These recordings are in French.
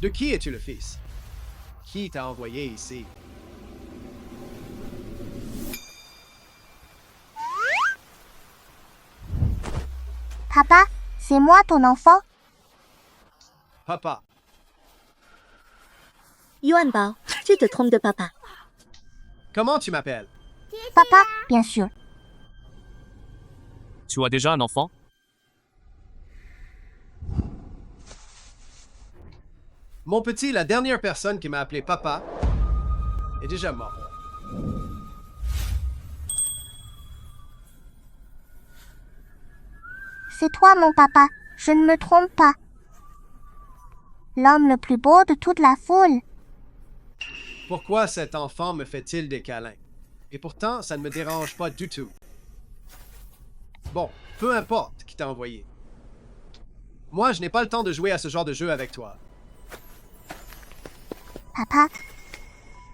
De qui es-tu le fils? Qui t'a envoyé ici? Papa, c'est moi ton enfant? Papa. yuan宝，tu te trompes de papa. Comment tu m'appelles? Papa, bien sûr. Tu as déjà un enfant? Mon petit, la dernière personne qui m'a appelé papa est déjà morte. C'est toi mon papa, je ne me trompe pas. L'homme le plus beau de toute la foule. Pourquoi cet enfant me fait-il des câlins? Et pourtant, ça ne me dérange pas du tout. Bon, peu importe qui t'a envoyé. Moi, je n'ai pas le temps de jouer à ce genre de jeu avec toi. Papa,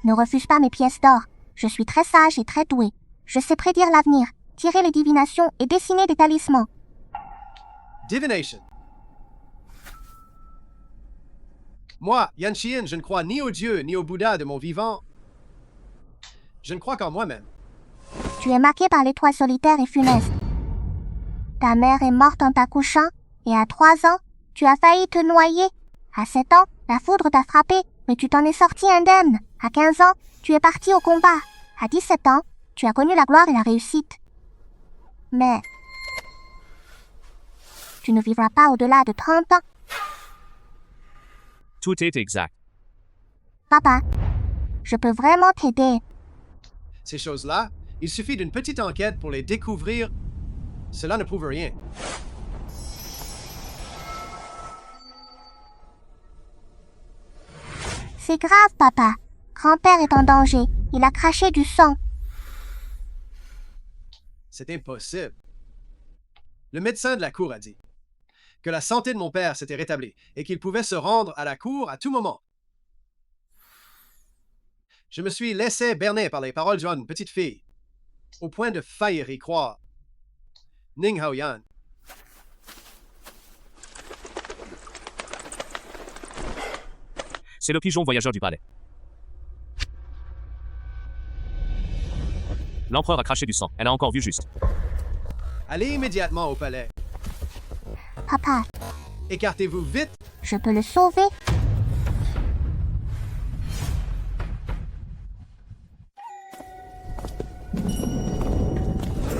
ne refuse pas mes pièces d'or. Je suis très sage et très doué. Je sais prédire l'avenir, tirer les divinations et dessiner des talismans. Divination. Moi, Yan Xian, je ne crois ni au Dieu ni au Bouddha de mon vivant. Je ne crois qu'en moi-même. Tu es marqué par l'étoile solitaire et funeste. Ta mère est morte en t'accouchant, et à 3 ans, tu as failli te noyer. À 7 ans, la foudre t'a frappé, mais tu t'en es sorti indemne. À 15 ans, tu es parti au combat. À 17 ans, tu as connu la gloire et la réussite. Mais tu ne vivras pas au-delà de 30 ans. Tout est exact. Papa, je peux vraiment t'aider. Ces choses-là, il suffit d'une petite enquête pour les découvrir. Cela ne prouve rien. C'est grave, papa. Grand-père est en danger. Il a craché du sang. C'est impossible. Le médecin de la cour a dit que la santé de mon père s'était rétablie et qu'il pouvait se rendre à la cour à tout moment. Je me suis laissé berner par les paroles d'une petite fille, au point de faillir y croire. Ning Haoyan. C'est le pigeon voyageur du palais. L'empereur a craché du sang. Elle a encore vu juste. Allez immédiatement au palais. Papa, Écartez-vous vite. je peux le sauver.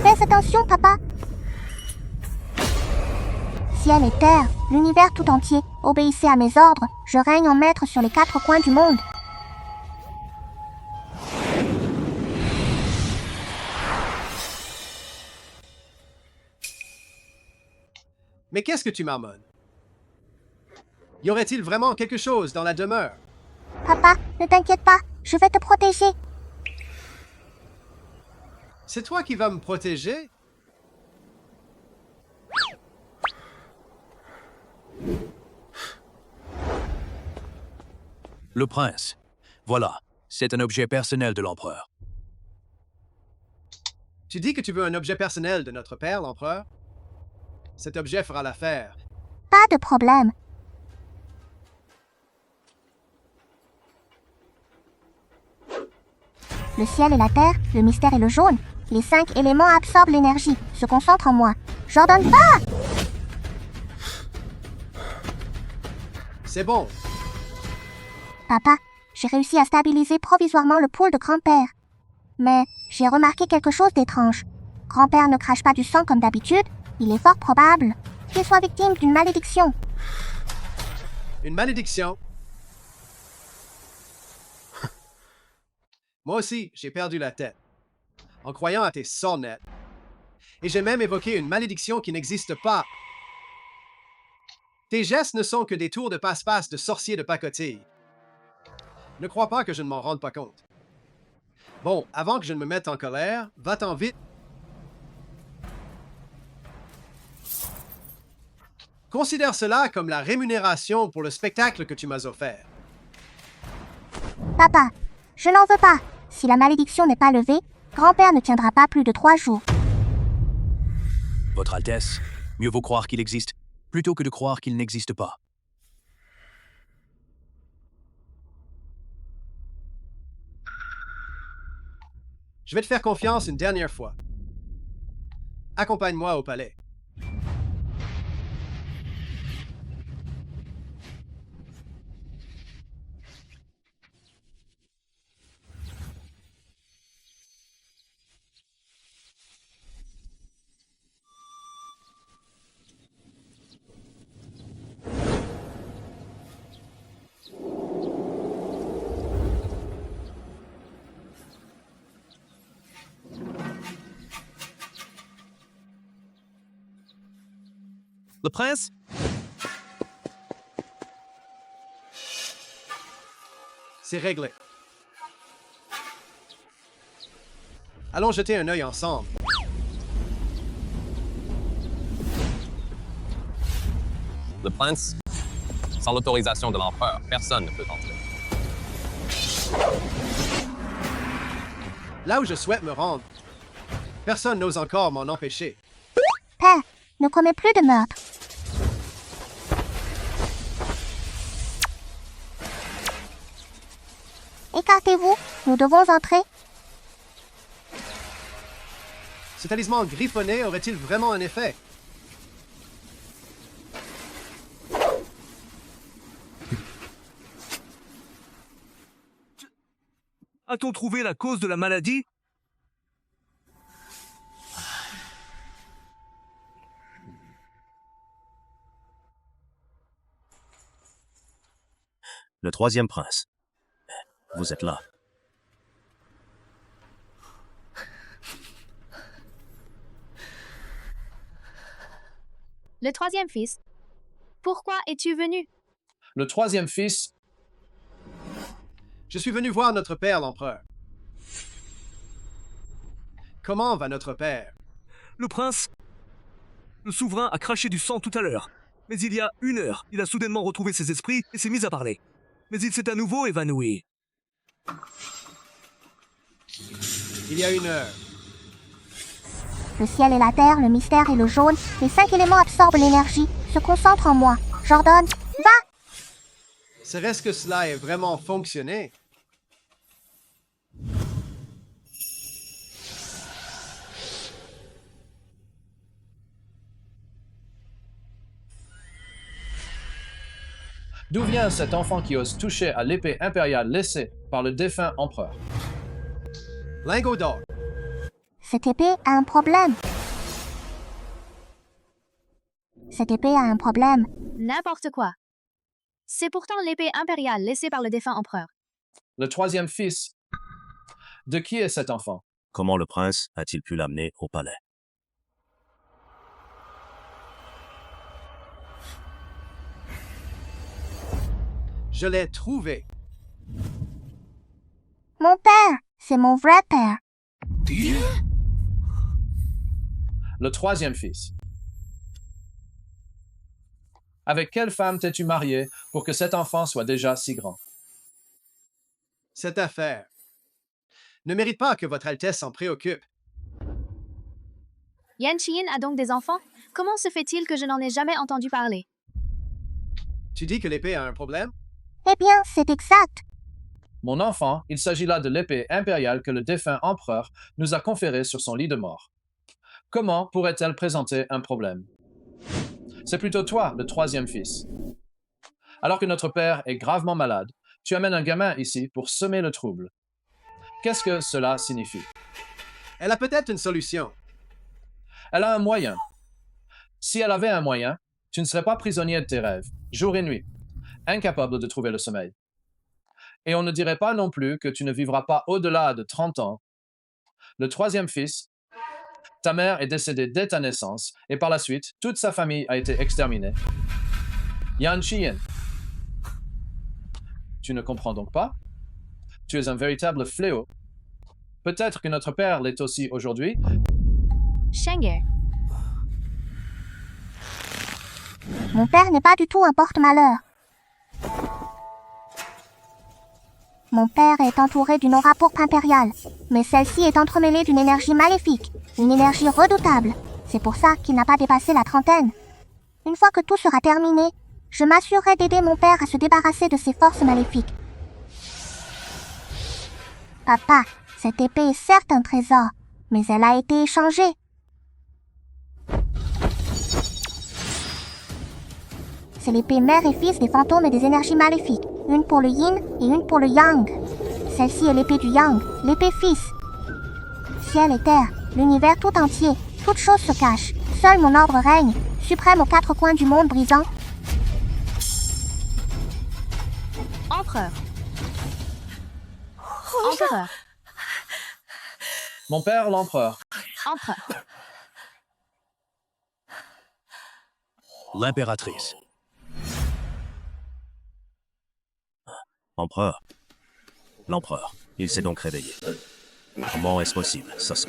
Fais attention, papa. Ciel et terre, l'univers tout entier, obéissez à mes ordres. Je règne en maître sur les 4 coins du monde. Mais qu'est-ce que tu marmonnes? Y aurait-il vraiment quelque chose dans la demeure? Papa, ne t'inquiète pas, je vais te protéger. C'est toi qui vas me protéger? Le prince. Voilà, c'est un objet personnel de l'empereur. Tu dis que tu veux un objet personnel de notre père, l'empereur? Cet objet fera l'affaire. Pas de problème. Le ciel et la terre, le mystère et le jaune. Les 5 éléments absorbent l'énergie, se concentrent en moi. J'ordonne pas! C'est bon. Papa, j'ai réussi à stabiliser provisoirement le pool de grand-père. Mais j'ai remarqué quelque chose d'étrange. Grand-père ne crache pas du sang comme d'habitude. Il est fort probable qu'il soit victime d'une malédiction. Une malédiction. Moi aussi, j'ai perdu la tête, en croyant à tes sornettes. Et j'ai même évoqué une malédiction qui n'existe pas. Tes gestes ne sont que des tours de passe-passe de sorciers de pacotille. Ne crois pas que je ne m'en rende pas compte. Bon, avant que je ne me mette en colère, va-t'en vite. Considère cela comme la rémunération pour le spectacle que tu m'as offert. Papa, je n'en veux pas. Si la malédiction n'est pas levée, grand-père ne tiendra pas plus de 3 jours. Votre Altesse, mieux vaut croire qu'il existe, plutôt que de croire qu'il n'existe pas. Je vais te faire confiance une dernière fois. Accompagne-moi au palais. Le prince? C'est réglé. Allons jeter un œil ensemble. Le prince, sans l'autorisation de l'empereur, personne ne peut entrer. Là où je souhaite me rendre, personne n'ose encore m'en empêcher. Père, ne commets plus de meurtre. Écartez-vous, nous devons entrer. Ce talisman griffonné aurait-il vraiment un effet? A-t-on trouvé la cause de la maladie? Le troisième prince. Vous êtes là. Le troisième fils. Pourquoi es-tu venu? Le troisième fils, Je suis venu voir notre père, l'empereur. Comment va notre père? Le prince? Le souverain a craché du sang tout à l'heure. Mais il y a 1 heure, il a soudainement retrouvé ses esprits et s'est mis à parler. Mais il s'est à nouveau évanoui. Il y a 1 heure. Le ciel et la terre, le mystère et le jaune, les 5 éléments absorbent l'énergie, se concentrent en moi. J'ordonne, va! Serait-ce que cela ait vraiment fonctionné? d'où vient cet enfant qui ose toucher à l'épée impériale laissée par le défunt empereur? Lingot d'or. Cette épée a un problème. Cette épée a un problème. N'importe quoi. C'est pourtant l'épée impériale laissée par le défunt empereur. Le troisième fils. De qui est cet enfant? Comment le prince a-t-il pu l'amener au palais? Je l'ai trouvé. Mon père, c'est mon vrai père. Le troisième fils. Avec quelle femme t'es-tu marié pour que cet enfant soit déjà si grand? Cette affaire ne mérite pas que votre Altesse s'en préoccupe. Yan Qiyin a donc des enfants? Comment se fait-il que je n'en ai jamais entendu parler? Tu dis que l'épée a un problème? Eh bien, c'est exact. Mon enfant, il s'agit là de l'épée impériale que le défunt empereur nous a conférée sur son lit de mort. Comment pourrait-elle présenter un problème? C'est plutôt toi, le troisième fils. Alors que notre père est gravement malade, tu amènes un gamin ici pour semer le trouble. Qu'est-ce que cela signifie? Elle a peut-être une solution. Elle a un moyen. Si elle avait un moyen, tu ne serais pas prisonnier de tes rêves, jour et nuit, incapable de trouver le sommeil. Et on ne dirait pas non plus que tu ne vivras pas au-delà de 30 ans. Le troisième fils, ta mère est décédée dès ta naissance, et par la suite, toute sa famille a été exterminée. Yan Qiyin. Tu ne comprends donc pas? Tu es un véritable fléau. Peut-être que notre père l'est aussi aujourd'hui. Shenger. Mon père n'est pas du tout un porte-malheur. Mon père est entouré d'une aura pourpre impériale, mais celle-ci est entremêlée d'une énergie maléfique, une énergie redoutable. C'est pour ça qu'il n'a pas dépassé la trentaine. Une fois que tout sera terminé, je m'assurerai d'aider mon père à se débarrasser de ses forces maléfiques. Papa, Cette épée est certes un trésor, mais elle a été échangée. C'est l'épée mère et fils des fantômes et des énergies maléfiques, une pour le yin et une pour le yang. Celle-ci est l'épée du yang, l'épée fils. Ciel et terre, l'univers tout entier, toute chose se cache. Seul mon ordre règne, suprême aux quatre coins du monde brisant. Empereur. Empereur. Mon père, l'empereur. Empereur. L'impératrice. Empereur. L'empereur. Il s'est donc réveillé. Comment est-ce possible? Ça se...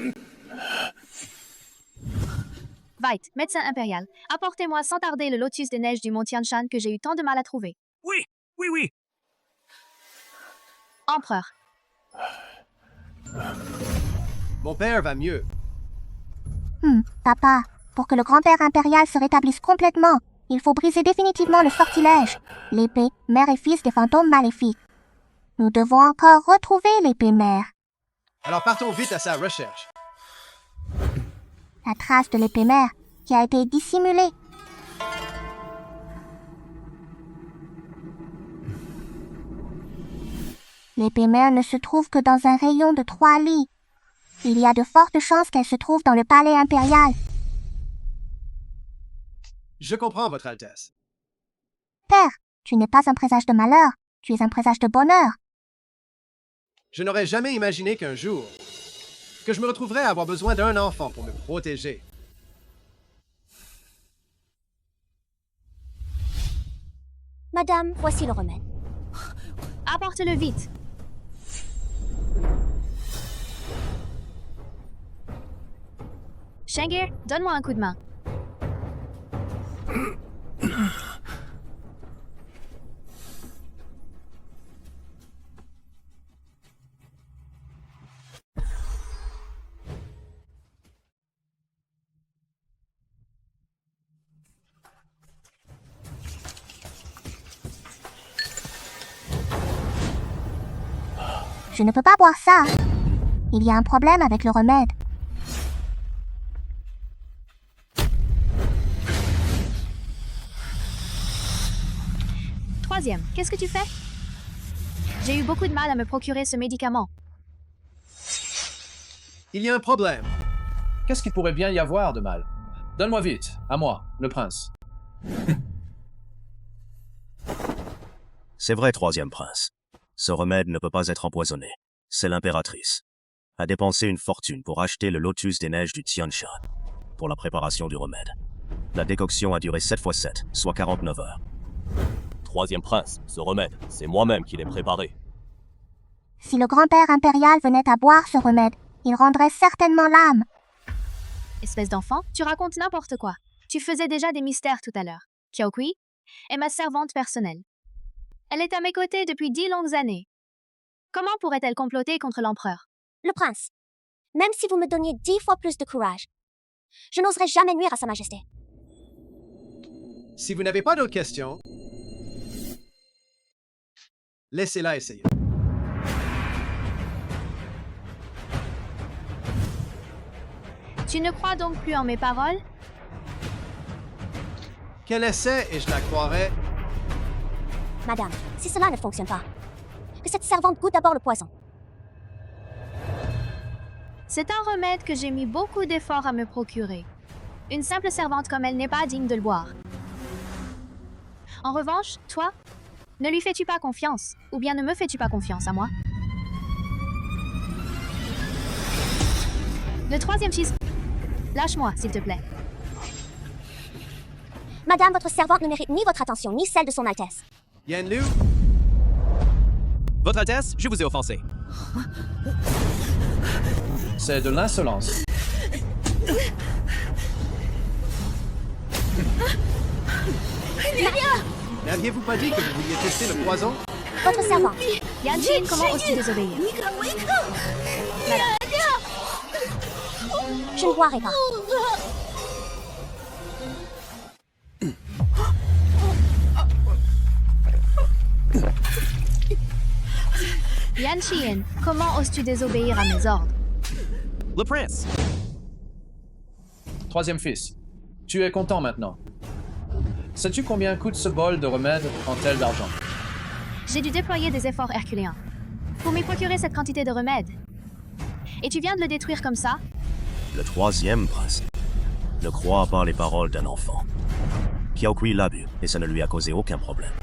Vite, médecin impérial, apportez-moi sans tarder le lotus des neiges du mont Tianshan que j'ai eu tant de mal à trouver. Oui, oui, oui. Empereur. Mon père va mieux. Papa, pour que le grand-père impérial se rétablisse complètement, il faut briser définitivement le sortilège, l'épée mère et fils des fantômes maléfiques. Nous devons encore retrouver l'épée mère. Alors partons vite à sa recherche. La trace de l'épée mère qui a été dissimulée. L'épée mère ne se trouve que dans un rayon de 3 lits. Il y a de fortes chances qu'elle se trouve dans le palais impérial. Je comprends, Votre Altesse. Père, tu n'es pas un présage de malheur, tu es un présage de bonheur. Je n'aurais jamais imaginé qu'un jour, que je me retrouverais à avoir besoin d'un enfant pour me protéger. Madame, voici le remède. Apporte-le vite. Shengir, donne-moi un coup de main. Je ne peux pas boire ça. Il y a un problème avec le remède. Troisième, qu'est-ce que tu fais? J'ai eu beaucoup de mal à me procurer ce médicament. Il y a un problème. Qu'est-ce qu'il pourrait bien y avoir de mal? Donne-moi vite, à moi, le prince. C'est vrai, troisième prince. Ce remède ne peut pas être empoisonné. C'est l'impératrice. A dépensé une fortune pour acheter le lotus des neiges du Tianshan pour la préparation du remède. La décoction a duré 7 x 7, soit 49 heures. Troisième prince, ce remède, c'est moi-même qui l'ai préparé. Si le grand-père impérial venait à boire ce remède, il rendrait certainement l'âme. Espèce d'enfant, tu racontes n'importe quoi. Tu faisais déjà des mystères tout à l'heure. Qiaokui est ma servante personnelle. Elle est à mes côtés depuis 10 longues années. Comment pourrait-elle comploter contre l'empereur? Le prince, même si vous me donniez 10 fois plus de courage, je n'oserais jamais nuire à Sa Majesté. Si vous n'avez pas d'autres questions, laissez-la essayer. Tu ne crois donc plus en mes paroles? Qu'elle essaie et je la croirais. Madame, si cela ne fonctionne pas, que cette servante goûte d'abord le poison. C'est un remède que j'ai mis beaucoup d'efforts à me procurer. Une simple servante comme elle n'est pas digne de le boire. En revanche, toi, ne lui fais-tu pas confiance? Ou bien ne me fais-tu pas confiance à moi? Le troisième schisme. Lâche-moi, s'il te plaît. Madame, votre servante ne mérite ni votre attention, ni celle de son Altesse. Yanlu, Votre Altesse, je vous ai offensé. C'est de l'insolence. n'aviez-vous pas dit que vous vouliez tester le poison? Votre servante. Yanjin, comment oses-tu désobéir? Je ne boirai pas. Yan Qian, comment oses-tu désobéir à mes ordres? Le prince. Troisième fils, tu es content maintenant. Sais-tu combien coûte ce bol de remède en tel d'argent? J'ai dû déployer des efforts herculéens pour m'y procurer cette quantité de remède. Et tu viens de le détruire comme ça? Le troisième prince ne croit pas les paroles d'un enfant. Kiao Kui l'a bu et ça ne lui a causé aucun problème.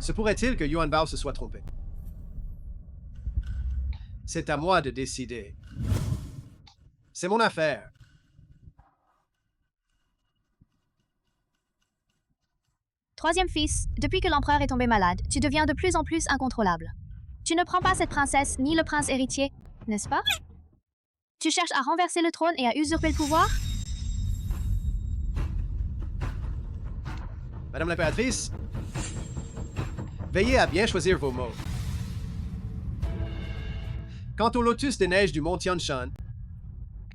Se pourrait-il que Yuan Bao se soit trompé? C'est à moi de décider. C'est mon affaire. Troisième fils, depuis que l'empereur est tombé malade, tu deviens de plus en plus incontrôlable. Tu ne prends pas cette princesse ni le prince héritier, n'est-ce pas? Tu cherches à renverser le trône et à usurper le pouvoir? Madame l'impératrice, veillez à bien choisir vos mots. Quant au lotus des neiges du mont Tianshan,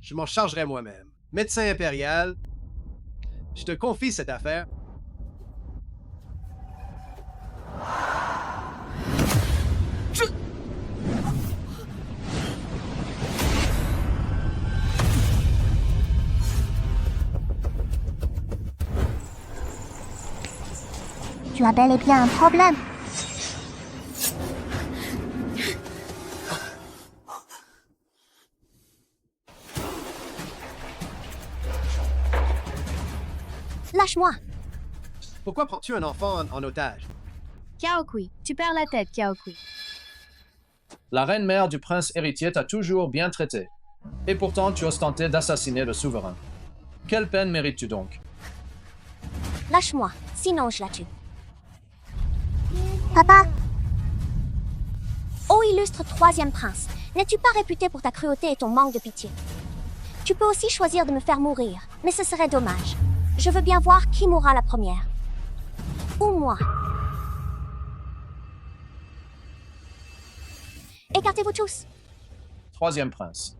je m'en chargerai moi-même. Médecin impérial, je te confie cette affaire. Tu as bel et bien un problème. Lâche-moi. Pourquoi prends-tu un enfant en otage? Kiao Kui, tu perds la tête, Kiao Kui. La reine-mère du prince héritier t'a toujours bien traité. Et pourtant, tu oses tenter d'assassiner le souverain. Quelle peine mérites-tu donc? Lâche-moi, sinon je la tue. Papa! Ô illustre troisième prince, n'es-tu pas réputé pour ta cruauté et ton manque de pitié? Tu peux aussi choisir de me faire mourir, mais ce serait dommage. Je veux bien voir qui mourra la première. Ou moi. Écartez-vous tous. Troisième prince,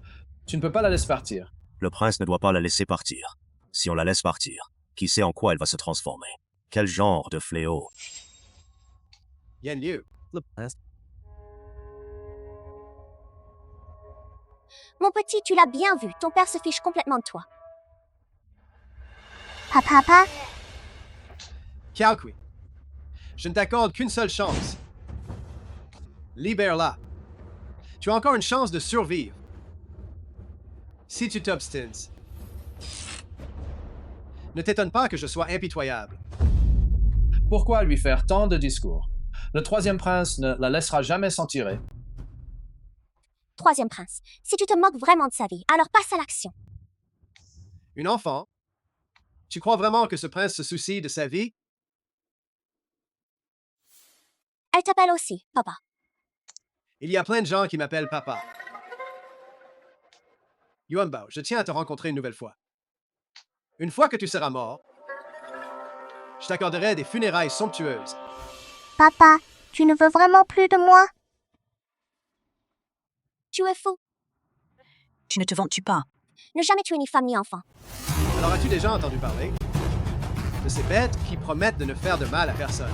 tu ne peux pas la laisser partir. Le prince ne doit pas la laisser partir. Si on la laisse partir, qui sait en quoi elle va se transformer? Quel genre de fléau? Yan Liu, Le prince. Mon petit, tu l'as bien vu, ton père se fiche complètement de toi. Papa? Kiao Kui, je ne t'accorde qu'une seule chance. Libère-la. Tu as encore une chance de survivre. Si tu t'obstines, ne t'étonne pas que je sois impitoyable. Pourquoi lui faire tant de discours? Le troisième prince ne la laissera jamais s'en tirer. Troisième prince, si tu te moques vraiment de sa vie, alors passe à l'action. Une enfant? Tu crois vraiment que ce prince se soucie de sa vie? Elle t'appelle aussi, papa. Il y a plein de gens qui m'appellent papa. Yuan Bao, je tiens à te rencontrer une nouvelle fois. Une fois que tu seras mort, je t'accorderai des funérailles somptueuses. Papa, tu ne veux vraiment plus de moi? Tu es fou. Tu ne te vantes-tu pas? Ne jamais tuer ni femme ni enfant. Alors as-tu déjà entendu parler de ces bêtes qui promettent de ne faire de mal à personne?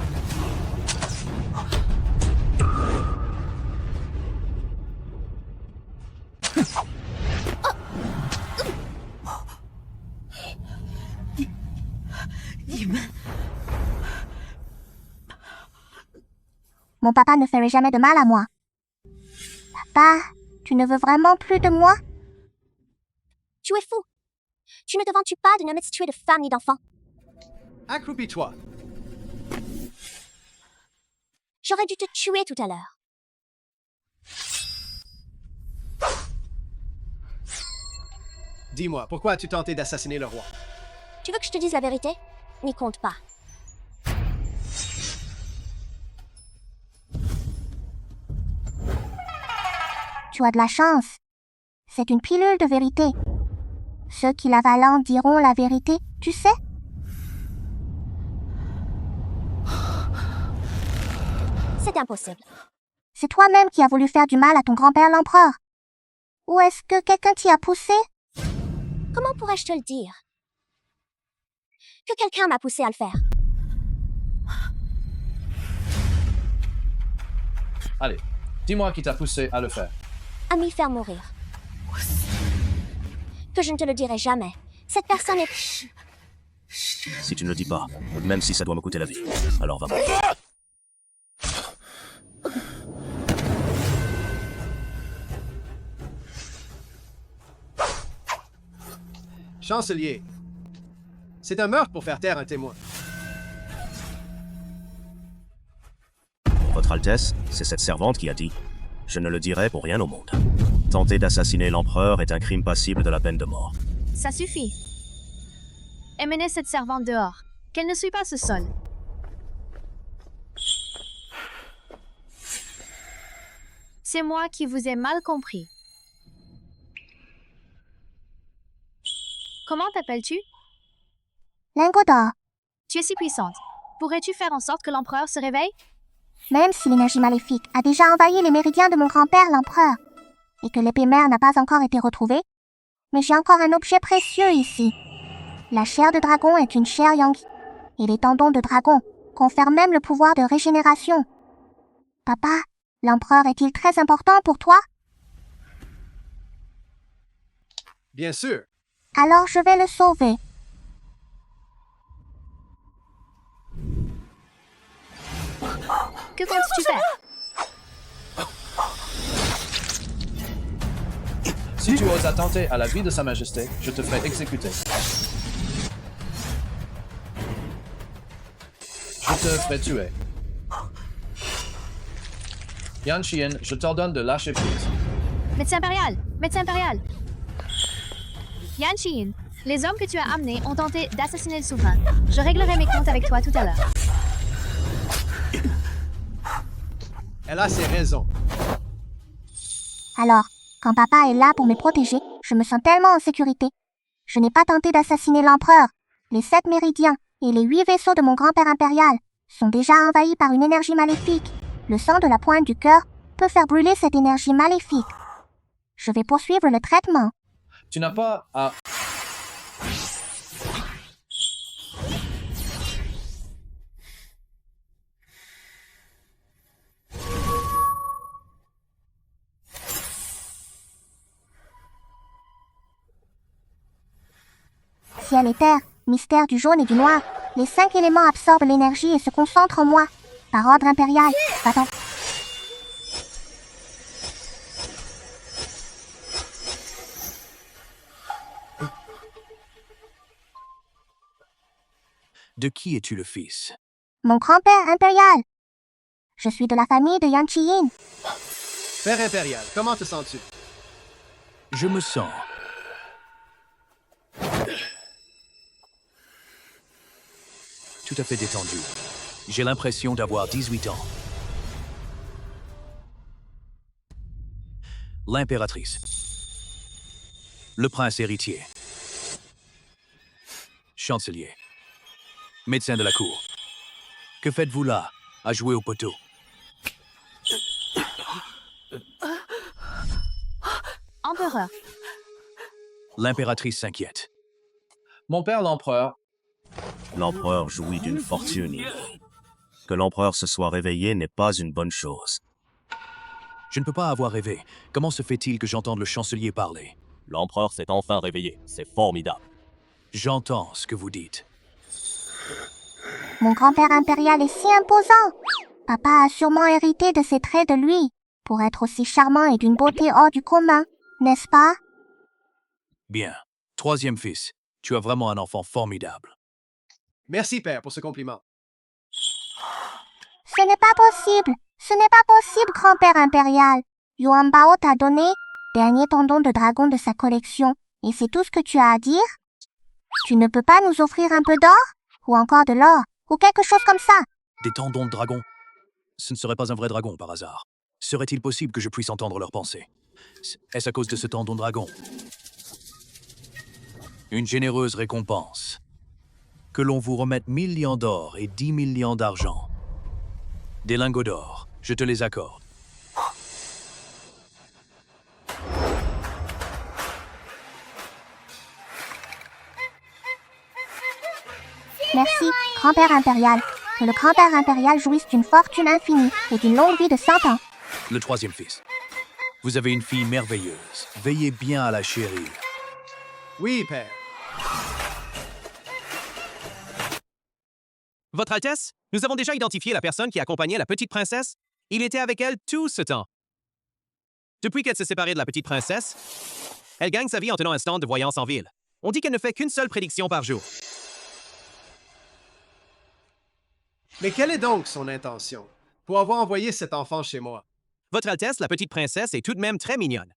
Mon papa ne ferait jamais de mal à moi. Papa, tu ne veux vraiment plus de moi? Tu es fou. Tu ne te vantes-tu pas de ne me tuer de femme ni d'enfant? Accroupis-toi. J'aurais dû te tuer tout à l'heure. Dis-moi, pourquoi as-tu tenté d'assassiner le roi? Tu veux que je te dise la vérité? N'y compte pas. Tu as de la chance. C'est une pilule de vérité. Ceux qui l'avalent diront la vérité, tu sais? C'est impossible. C'est toi-même qui as voulu faire du mal à ton grand-père l'empereur. Ou est-ce que quelqu'un t'y a poussé? Comment pourrais-je te le dire? Que quelqu'un m'a poussé à le faire. Allez, dis-moi qui t'a poussé à le faire. À m'y faire mourir. Que je ne te le dirai jamais. Cette personne est... Si tu ne le dis pas, même si ça doit me coûter la vie, alors va mourir. Chancelier, c'est un meurtre pour faire taire un témoin. Votre Altesse, c'est cette servante qui a dit « Je ne le dirai pour rien au monde. Tenter d'assassiner l'empereur est un crime passible de la peine de mort. Ça suffit. Emmenez cette servante dehors. Qu'elle ne suit pas ce sol. C'est moi qui vous ai mal compris. Comment t'appelles-tu? Lingot d'or. Tu es si puissante. Pourrais-tu faire en sorte que l'empereur se réveille? Même si l'énergie maléfique a déjà envahi les méridiens de mon grand-père l'empereur, et que l'épée mère n'a pas encore été retrouvée, mais j'ai encore un objet précieux ici. La chair de dragon est une chair Yang, et les tendons de dragon confèrent même le pouvoir de régénération. Papa, l'empereur est-il très important pour toi? Bien sûr. Alors je vais le sauver. Que comptes-tu faire? Si tu oses attenter à la vie de Sa Majesté, je te ferai exécuter. Je te ferai tuer. Yan Qian, je t'ordonne de lâcher prise. Médecin impérial! Médecin impérial! Yan Qian, les hommes que tu as amenés ont tenté d'assassiner le souverain. Je réglerai mes comptes avec toi tout à l'heure. Elle a ses raisons. Alors, quand papa est là pour me protéger, je me sens tellement en sécurité. Je n'ai pas tenté d'assassiner l'empereur. Les 7 méridiens et les 8 vaisseaux de mon grand-père impérial sont déjà envahis par une énergie maléfique. Le sang de la pointe du cœur peut faire brûler cette énergie maléfique. Je vais poursuivre le traitement. Tu n'as pas à... Ciel et terre, mystère du jaune et du noir, les 5 éléments absorbent l'énergie et se concentrent en moi. Par ordre impérial, va-t'en. De qui es-tu le fils? Mon grand-père impérial. Je suis de la famille de Yan Qian. Père impérial, comment te sens-tu? Je me sens... tout à fait détendu. J'ai l'impression d'avoir 18 ans. L'impératrice. Le prince héritier. Chancelier. Médecin de la cour. Que faites-vous là, à jouer au poteau? Empereur. L'impératrice s'inquiète. Mon père l'empereur... L'empereur jouit d'une fortune inouïe. Que l'empereur se soit réveillé n'est pas une bonne chose. Je ne peux pas avoir rêvé. Comment se fait-il que j'entende le chancelier parler? L'empereur s'est enfin réveillé. C'est formidable. J'entends ce que vous dites. Mon grand-père impérial est si imposant. Papa a sûrement hérité de ses traits de lui, pour être aussi charmant et d'une beauté hors du commun, n'est-ce pas? Bien. Troisième fils. Tu as vraiment un enfant formidable. Merci, père, pour ce compliment. Ce n'est pas possible. Ce n'est pas possible, grand-père impérial. Yuan Bao t'a donné dernier tendon de dragon de sa collection, et c'est tout ce que tu as à dire? Tu ne peux pas nous offrir un peu d'or? Ou encore de l'or? Ou quelque chose comme ça? Des tendons de dragon? Ce ne serait pas un vrai dragon par hasard. Serait-il possible que je puisse entendre leurs pensées? Est-ce à cause de ce tendon de dragon? Une généreuse récompense. Que l'on vous remette 1000 lians d'or et 10 000 lians d'argent. Des lingots d'or, je te les accorde. Merci, grand-père impérial. Que le grand-père impérial jouisse d'une fortune infinie et d'une longue vie de 100 ans. Le troisième fils. Vous avez une fille merveilleuse. Veillez bien à la chérir. Oui, père. Votre Altesse, nous avons déjà identifié la personne qui accompagnait la petite princesse. Il était avec elle tout ce temps. Depuis qu'elle s'est séparée de la petite princesse, elle gagne sa vie en tenant un stand de voyance en ville. On dit qu'elle ne fait qu'une seule prédiction par jour. Mais quelle est donc son intention pour avoir envoyé cet enfant chez moi? Votre Altesse, la petite princesse est tout de même très mignonne.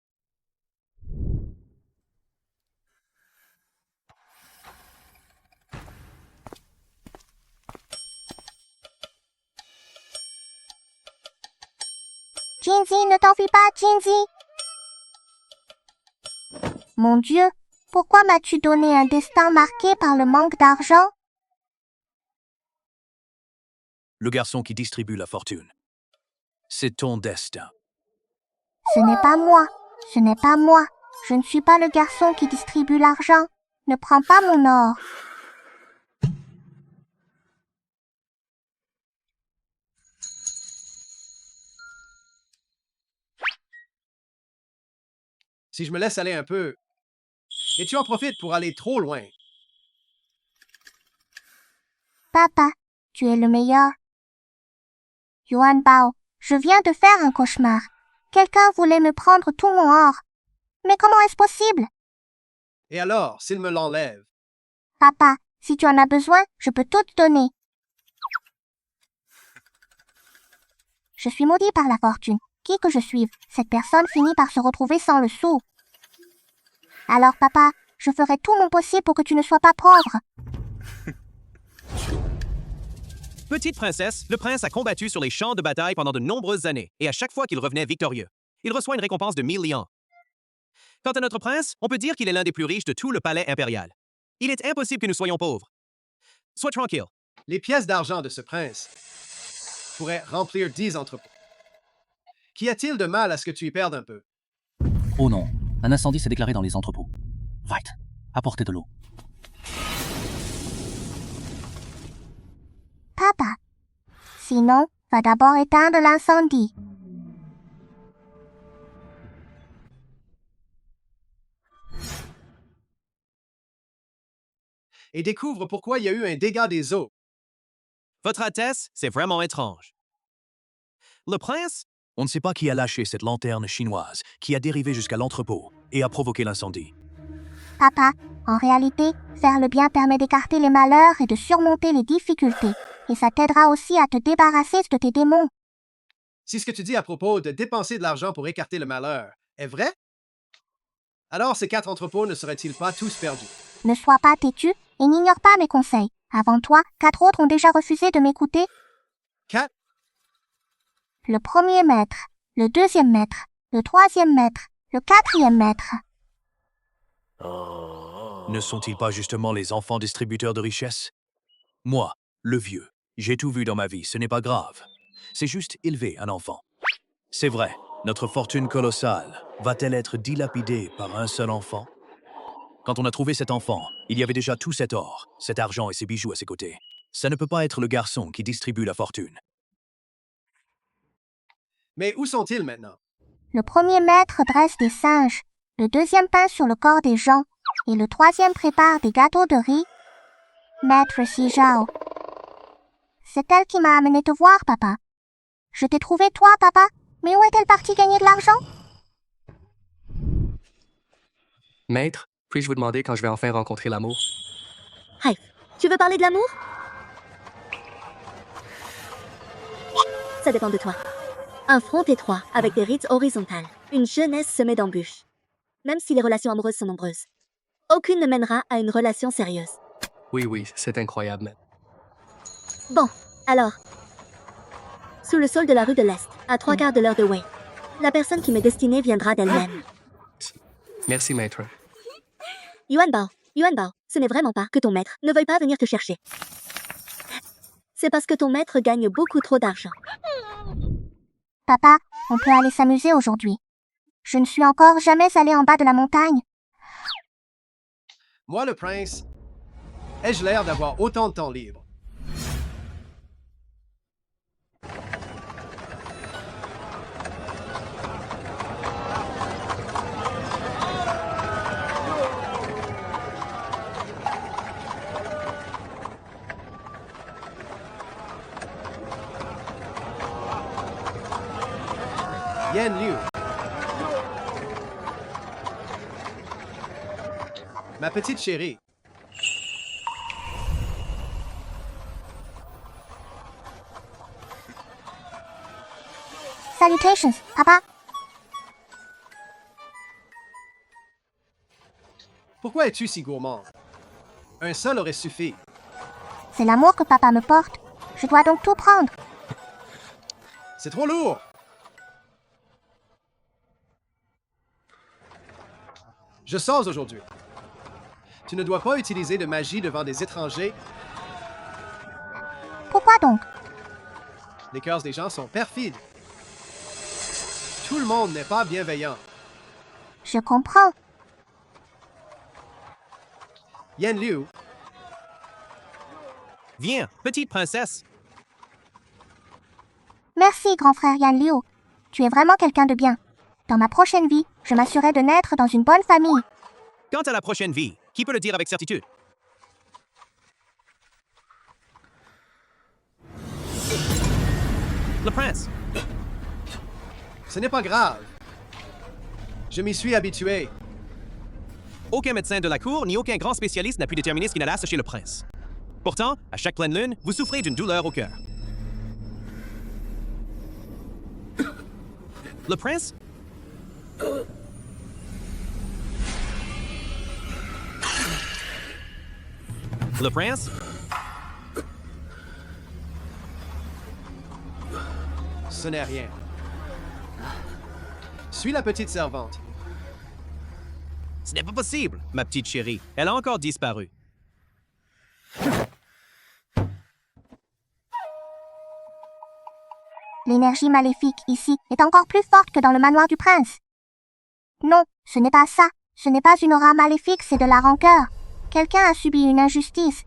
Jinzy, ne t'enfuis pas, Jinzy. Mon Dieu, pourquoi m'as-tu donné un destin marqué par le manque d'argent? Le garçon qui distribue la fortune. C'est ton destin. Ce n'est pas moi. Ce n'est pas moi. Je ne suis pas le garçon qui distribue l'argent. Ne prends pas mon or. Si je me laisse aller un peu, et tu en profites pour aller trop loin. Papa, tu es le meilleur. Yuan Bao, je viens de faire un cauchemar. Quelqu'un voulait me prendre tout mon or. Mais comment est-ce possible? Et alors, s'il me l'enlève? Papa, si tu en as besoin, je peux tout te donner. Je suis maudit par la fortune. Qui que je suive, cette personne finit par se retrouver sans le sou. Alors, papa, je ferai tout mon possible pour que tu ne sois pas pauvre. Petite princesse, le prince a combattu sur les champs de bataille pendant de nombreuses années, et à chaque fois qu'il revenait victorieux, il reçoit une récompense de 1000 lions. Quant à notre prince, on peut dire qu'il est l'un des plus riches de tout le palais impérial. Il est impossible que nous soyons pauvres. Sois tranquille. Les pièces d'argent de ce prince pourraient remplir 10 entrepôts. Qu'y a-t-il de mal à ce que tu y perdes un peu? Oh non, un incendie s'est déclaré dans les entrepôts. Vite, apportez de l'eau. Papa. Sinon, va d'abord éteindre l'incendie. Et découvre pourquoi il y a eu un dégât des eaux. Votre Altesse, c'est vraiment étrange. Le prince? On ne sait pas qui a lâché cette lanterne chinoise qui a dérivé jusqu'à l'entrepôt et a provoqué l'incendie. Papa, en réalité, faire le bien permet d'écarter les malheurs et de surmonter les difficultés. Et ça t'aidera aussi à te débarrasser de tes démons. Si ce que tu dis à propos de dépenser de l'argent pour écarter le malheur est vrai, alors ces 4 entrepôts ne seraient-ils pas tous perdus? Ne sois pas têtu et n'ignore pas mes conseils. Avant toi, 4 autres ont déjà refusé de m'écouter. 4? Le premier maître, le deuxième maître, le troisième maître, le quatrième maître. Ne sont-ils pas justement les enfants distributeurs de richesses? Moi, le vieux, j'ai tout vu dans ma vie, ce n'est pas grave. C'est juste élever un enfant. C'est vrai, notre fortune colossale va-t-elle être dilapidée par un seul enfant? Quand on a trouvé cet enfant, il y avait déjà tout cet or, cet argent et ces bijoux à ses côtés. Ça ne peut pas être le garçon qui distribue la fortune. Mais où sont-ils maintenant? Le premier maître dresse des singes, le deuxième peint sur le corps des gens, et le troisième prépare des gâteaux de riz. Maître Xi Zhao. C'est elle qui m'a amené te voir, papa. Je t'ai trouvé, toi, papa, mais où est-elle partie gagner de l'argent? Maître, puis-je vous demander quand je vais enfin rencontrer l'amour? Hey, tu veux parler de l'amour? Ça dépend de toi. Un front étroit, avec des rides horizontales. Une jeunesse semée d'embûches. Même si les relations amoureuses sont nombreuses. Aucune ne mènera à une relation sérieuse. Oui, c'est incroyable, même. Bon, alors. Sous le sol de la rue de l'Est, à 3 quarts de l'heure de Wei. La personne qui m'est destinée viendra d'elle-même. Merci, maître. Yuan Bao, ce n'est vraiment pas que ton maître ne veuille pas venir te chercher. C'est parce que ton maître gagne beaucoup trop d'argent. Papa, on peut aller s'amuser aujourd'hui. Je ne suis encore jamais allée en bas de la montagne. Moi, le prince, ai-je l'air d'avoir autant de temps libre? Yan Liu. Ma petite chérie. Salutations, papa. Pourquoi es-tu si gourmand? Un seul aurait suffi. C'est l'amour que papa me porte. Je dois donc tout prendre. C'est trop lourd. Je sors aujourd'hui. Tu ne dois pas utiliser de magie devant des étrangers. Pourquoi donc? Les cœurs des gens sont perfides. Tout le monde n'est pas bienveillant. Je comprends. Yan Liu, Viens, petite princesse. Merci, grand frère Yan Liu. Tu es vraiment quelqu'un de bien. Dans ma prochaine vie, je m'assurerai de naître dans une bonne famille. Quant à la prochaine vie, qui peut le dire avec certitude? Le prince. ce n'est pas grave. Je m'y suis habitué. Aucun médecin de la cour ni aucun grand spécialiste n'a pu déterminer ce qui n'allait chez le prince. Pourtant, à chaque pleine lune, vous souffrez d'une douleur au cœur. Le prince? Le prince? Ce n'est rien. Suis la petite servante. Ce n'est pas possible, ma petite chérie. Elle a encore disparu. L'énergie maléfique ici est encore plus forte que dans le manoir du prince. Non, ce n'est pas ça. Ce n'est pas une aura maléfique, c'est de la rancœur. Quelqu'un a subi une injustice.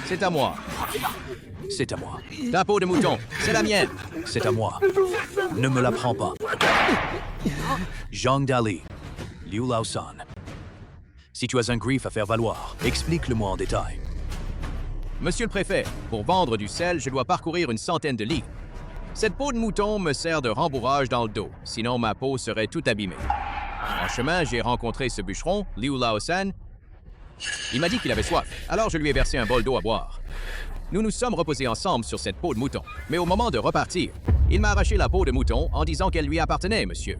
C'est à moi. C'est à moi. Ta peau de mouton, c'est la mienne. C'est à moi. Ne me la prends pas. Zhang Dali, Liu Laosan. Si tu as un grief à faire valoir, explique-le-moi en détail. Monsieur le préfet, pour vendre du sel, je dois parcourir une centaine de lits. Cette peau de mouton me sert de rembourrage dans le dos, sinon ma peau serait toute abîmée. En chemin, j'ai rencontré ce bûcheron, Liu Laosan. Il m'a dit qu'il avait soif, alors je lui ai versé un bol d'eau à boire. Nous nous sommes reposés ensemble sur cette peau de mouton, mais au moment de repartir, il m'a arraché la peau de mouton en disant qu'elle lui appartenait, monsieur.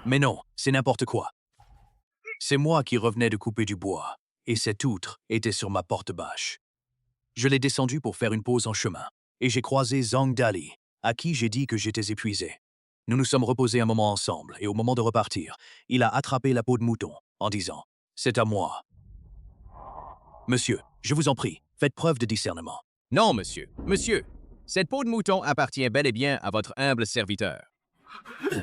Mais non, c'est n'importe quoi. C'est moi qui revenais de couper du bois, et cette outre était sur ma porte-bâche. Je l'ai descendu pour faire une pause en chemin, et j'ai croisé Zhang Dali, à qui j'ai dit que j'étais épuisé. Nous nous sommes reposés un moment ensemble, et au moment de repartir, il a attrapé la peau de mouton, en disant « C'est à moi ». Monsieur, je vous en prie, faites preuve de discernement. Non, monsieur. Monsieur, cette peau de mouton appartient bel et bien à votre humble serviteur.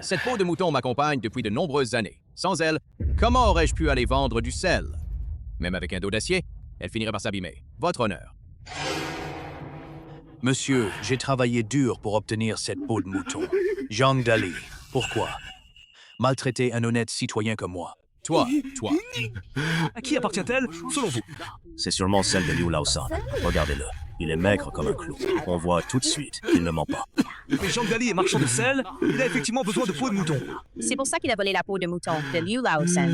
Cette peau de mouton m'accompagne depuis de nombreuses années. Sans elle, comment aurais-je pu aller vendre du sel? Même avec un dos d'acier, elle finirait par s'abîmer. Votre honneur. Monsieur, j'ai travaillé dur pour obtenir cette peau de mouton. Zhang Dali, pourquoi? Maltraiter un honnête citoyen comme moi. Toi. À qui appartient-elle, selon vous? C'est sûrement celle de Liu Laosan. Regardez-le. Il est maigre comme un clou. On voit tout de suite qu'il ne ment pas. Mais Zhang Dali est marchand de sel, il a effectivement besoin de peau de mouton. C'est pour ça qu'il a volé la peau de mouton de Liu Laosan.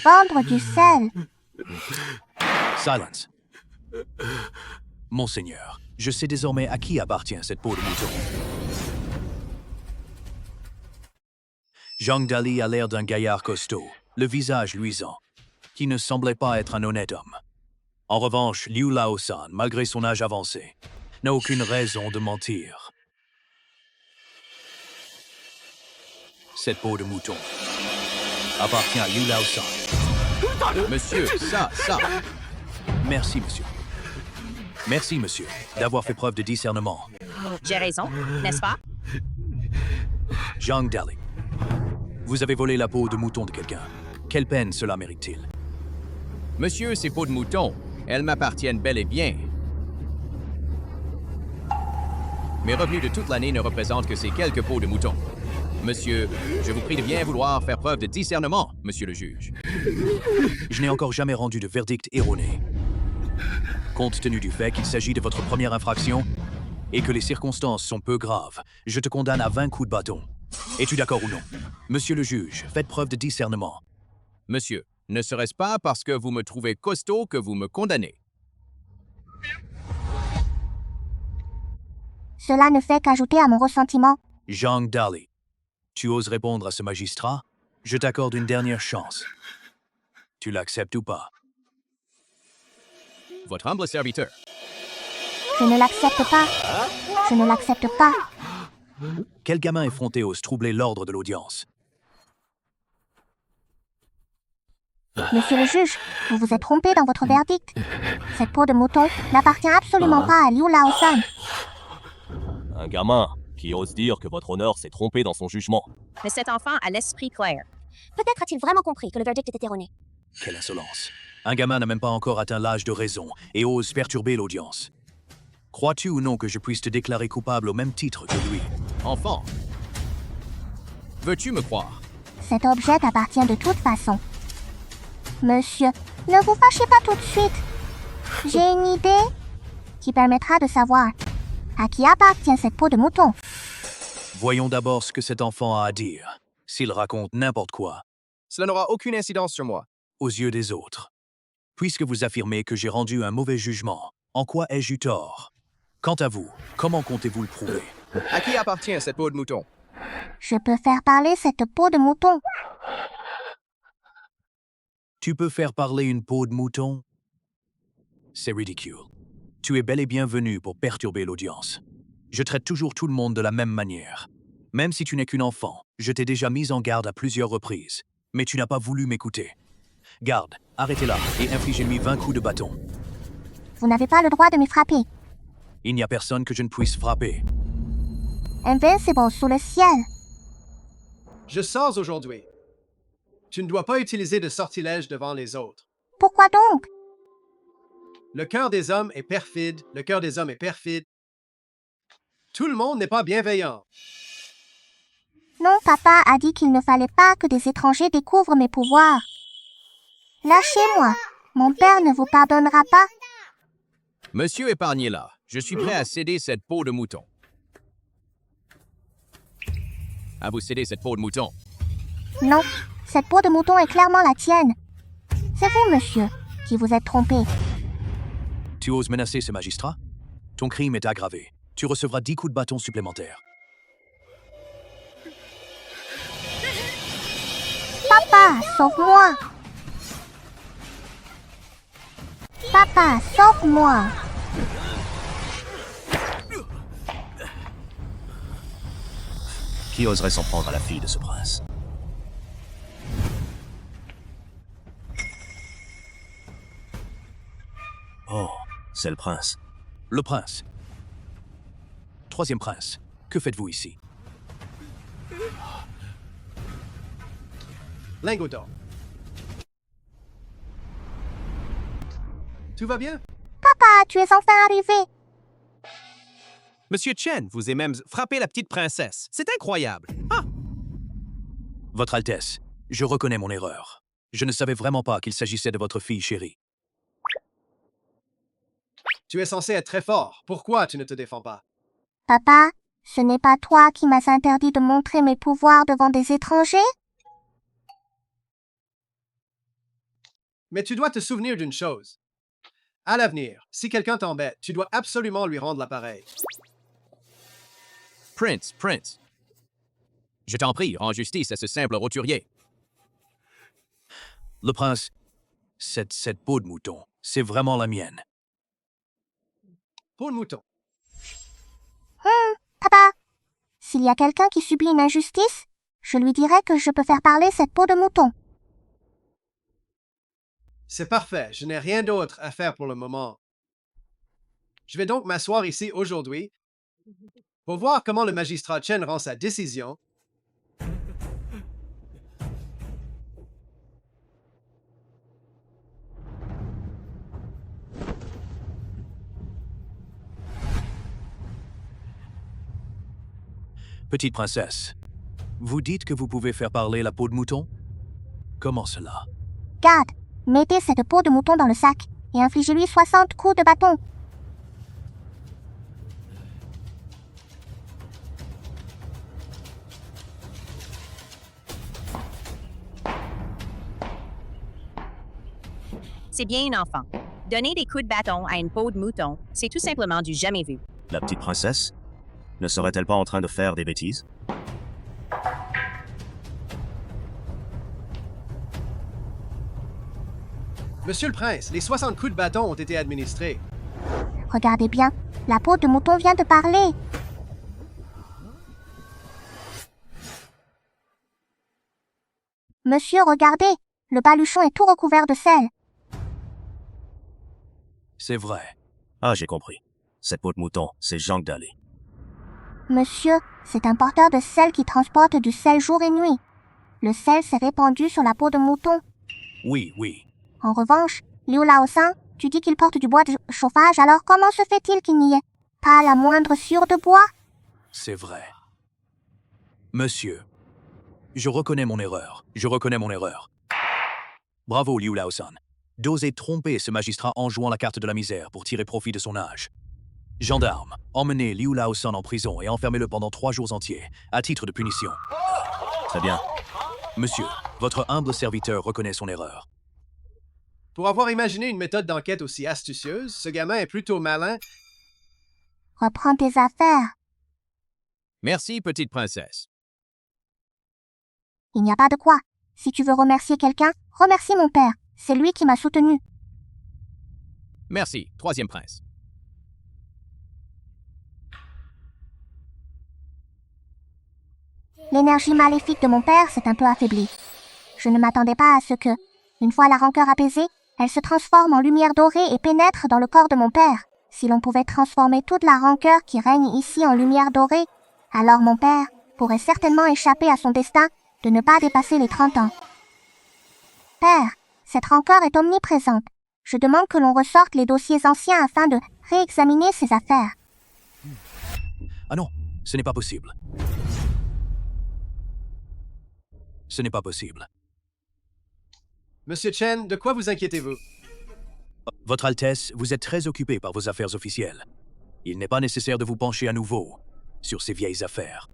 Vendre du sel. Silence. Monseigneur, je sais désormais à qui appartient cette peau de mouton. Zhang Dali a l'air d'un gaillard costaud, le visage luisant, qui ne semblait pas être un honnête homme. En revanche, Liu Laosan, malgré son âge avancé, n'a aucune raison de mentir. Cette peau de mouton appartient à Liu Laosan. Monsieur, ça. Merci, monsieur. Merci, monsieur, d'avoir fait preuve de discernement. J'ai raison, n'est-ce pas? Zhang Dali, vous avez volé la peau de mouton de quelqu'un. Quelle peine cela mérite-t-il? Monsieur, ces peaux de mouton, elles m'appartiennent bel et bien. Mes revenus de toute l'année ne représentent que ces quelques peaux de mouton. Monsieur, je vous prie de bien vouloir faire preuve de discernement, monsieur le juge. Je n'ai encore jamais rendu de verdict erroné. Compte tenu du fait qu'il s'agit de votre première infraction et que les circonstances sont peu graves, je te condamne à 20 coups de bâton. Es-tu d'accord ou non? Monsieur le juge, faites preuve de discernement. Monsieur, ne serait-ce pas parce que vous me trouvez costaud que vous me condamnez? Cela ne fait qu'ajouter à mon ressentiment. Zhang Dali, tu oses répondre à ce magistrat? Je t'accorde une dernière chance. Tu l'acceptes ou pas? Votre humble serviteur. Je ne l'accepte pas. Je ne l'accepte pas. Quel gamin effronté ose troubler l'ordre de l'audience? Monsieur le juge, vous vous êtes trompé dans votre verdict. Cette peau de mouton n'appartient absolument pas à Liu Laosan. Un gamin qui ose dire que votre honneur s'est trompé dans son jugement. Mais cet enfant a l'esprit clair. Peut-être a-t-il vraiment compris que le verdict était erroné. Quelle insolence. Un gamin n'a même pas encore atteint l'âge de raison et ose perturber l'audience. Crois-tu ou non que je puisse te déclarer coupable au même titre que lui? Enfant, veux-tu me croire? Cet objet t'appartient de toute façon. Monsieur, ne vous fâchez pas tout de suite. J'ai une idée qui permettra de savoir à qui appartient cette peau de mouton. Voyons d'abord ce que cet enfant a à dire. S'il raconte n'importe quoi, Cela n'aura aucune incidence sur moi. aux yeux des autres. Puisque vous affirmez que j'ai rendu un mauvais jugement, en quoi ai-je eu tort? Quant à vous, comment comptez-vous le prouver? À qui appartient cette peau de mouton? Je peux faire parler cette peau de mouton. Tu peux faire parler une peau de mouton? C'est ridicule. Tu es bel et bien venu pour perturber l'audience. Je traite toujours tout le monde de la même manière. Même si tu n'es qu'une enfant, je t'ai déjà mis en garde à plusieurs reprises, mais tu n'as pas voulu m'écouter. Garde, arrêtez-la et infligez-lui 20 coups de bâton. Vous n'avez pas le droit de me frapper. Il n'y a personne que je ne puisse frapper. Invincible sous le ciel. Je sors aujourd'hui. Tu ne dois pas utiliser de sortilèges devant les autres. Pourquoi donc? Le cœur des hommes est perfide, le cœur des hommes est perfide. Tout le monde n'est pas bienveillant. Non, papa a dit qu'il ne fallait pas que des étrangers découvrent mes pouvoirs. Lâchez-moi. Mon père ne vous pardonnera pas. Monsieur épargnez-la. Je suis prêt à céder cette peau de mouton. À vous céder cette peau de mouton. Non, cette peau de mouton est clairement la tienne. C'est vous, monsieur, qui vous êtes trompé. Tu oses menacer ce magistrat? Ton crime est aggravé. Tu recevras 10 coups de bâton supplémentaires. Papa, sauve-moi. Papa, sauve-moi. Qui oserait s'en prendre à la fille de ce prince? Oh, c'est le prince. Le prince. Troisième prince, que faites-vous ici? Lingot d'or. Tout va bien? Papa, tu es enfin arrivé. Monsieur Chen vous est même frappé la petite princesse. C'est incroyable. Ah! Votre Altesse, je reconnais mon erreur. Je ne savais vraiment pas qu'il s'agissait de votre fille chérie. Tu es censé être très fort. Pourquoi tu ne te défends pas? Papa, ce n'est pas toi qui m'as interdit de montrer mes pouvoirs devant des étrangers? Mais tu dois te souvenir d'une chose. À l'avenir, si quelqu'un t'embête, tu dois absolument lui rendre l'appareil. Prince. Je t'en prie, rends justice à ce simple roturier. Le prince, cette peau de mouton, c'est vraiment la mienne. Peau de mouton. Papa, s'il y a quelqu'un qui subit une injustice, je lui dirai que je peux faire parler cette peau de mouton. C'est parfait, je n'ai rien d'autre à faire pour le moment. Je vais donc m'asseoir ici aujourd'hui pour voir comment le magistrat Chen rend sa décision. Petite princesse, Vous dites que vous pouvez faire parler la peau de mouton? Comment cela? Garde, mettez cette peau de mouton dans le sac et infligez-lui 60 coups de bâton. C'est bien un enfant. Donner des coups de bâton à une peau de mouton, c'est tout simplement du jamais vu. La petite princesse? Ne serait-elle pas en train de faire des bêtises? Monsieur le prince, les 60 coups de bâton ont été administrés. Regardez bien, la peau de mouton vient de parler. Monsieur, regardez, le baluchon est tout recouvert de sel. C'est vrai. Ah, j'ai compris. Cette peau de mouton, c'est Jean Dallé. Monsieur, c'est un porteur de sel qui transporte du sel jour et nuit. Le sel s'est répandu sur la peau de mouton. Oui, oui. En revanche, Liu Laosan, tu dis qu'il porte du bois de chauffage, alors comment se fait-il qu'il n'y ait pas la moindre sciure de bois? C'est vrai. Monsieur, je reconnais mon erreur. Je reconnais mon erreur. Bravo, Liu Laosan. D'oser tromper ce magistrat en jouant la carte de la misère pour tirer profit de son âge. Gendarme, emmenez Liu Laosan en prison et enfermez-le pendant 3 jours entiers, à titre de punition. Très bien. Monsieur, votre humble serviteur reconnaît son erreur. Pour avoir imaginé une méthode d'enquête aussi astucieuse, ce gamin est plutôt malin. Reprends tes affaires. Merci, petite princesse. Il n'y a pas de quoi. Si tu veux remercier quelqu'un, remercie mon père. C'est lui qui m'a soutenu. Merci, troisième prince. L'énergie maléfique de mon père s'est un peu affaiblie. Je ne m'attendais pas à ce que, une fois la rancœur apaisée, elle se transforme en lumière dorée et pénètre dans le corps de mon père. Si l'on pouvait transformer toute la rancœur qui règne ici en lumière dorée, alors mon père pourrait certainement échapper à son destin de ne pas dépasser les 30 ans. Père, cette rancœur est omniprésente. Je demande que l'on ressorte les dossiers anciens afin de réexaminer ses affaires. Ah non, ce n'est pas possible. Ce n'est pas possible. Monsieur Chen, de quoi vous inquiétez-vous? Votre Altesse, vous êtes très occupé par vos affaires officielles. Il n'est pas nécessaire de vous pencher à nouveau sur ces vieilles affaires.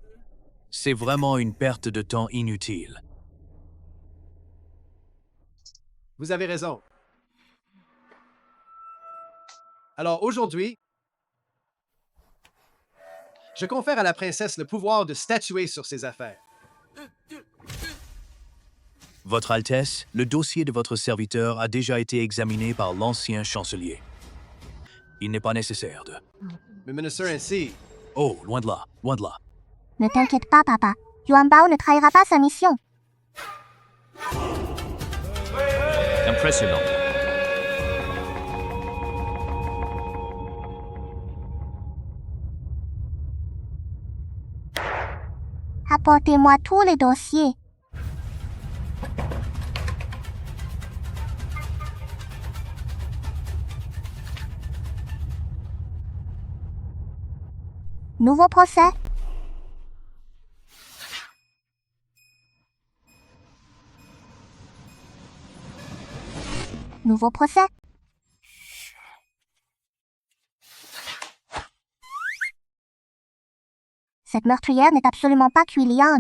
C'est vraiment une perte de temps inutile. Vous avez raison. Alors aujourd'hui, je confère à la princesse le pouvoir de statuer sur ces affaires. Votre Altesse, le dossier de votre serviteur a déjà été examiné par l'ancien chancelier. Il n'est pas nécessaire de... Mais ministre ainsi... Oh, loin de là, loin de là. Ne t'inquiète pas, papa. Yuan Bao ne trahira pas sa mission. Impressionnant. Apportez-moi tous les dossiers. Nouveau procès. Nouveau procès. Cette meurtrière n'est absolument pas Quilian.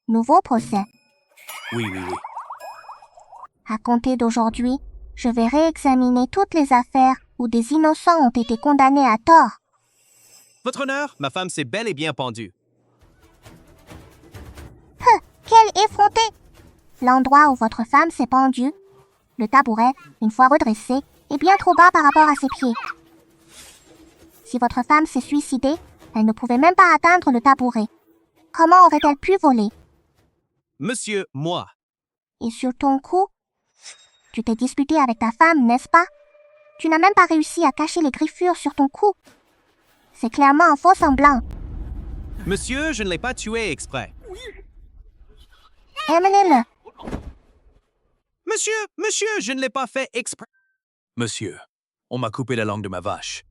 Nouveau procès. Oui, oui, oui. À compter d'aujourd'hui, je vais réexaminer toutes les affaires où des innocents ont été condamnés à tort. Votre honneur, ma femme s'est bel et bien pendue. Quel effronté! L'endroit où votre femme s'est pendue, le tabouret, une fois redressé, est bien trop bas par rapport à ses pieds. Si votre femme s'est suicidée, elle ne pouvait même pas atteindre le tabouret. Comment aurait-elle pu voler? Monsieur, moi. Et sur ton cou? Tu t'es disputé avec ta femme, n'est-ce pas? Tu n'as même pas réussi à cacher les griffures sur ton cou. C'est clairement un faux semblant. Monsieur, je ne l'ai pas tué exprès. Emmenez-le. Monsieur, je ne l'ai pas fait exprès. Monsieur, on m'a coupé la langue de ma vache.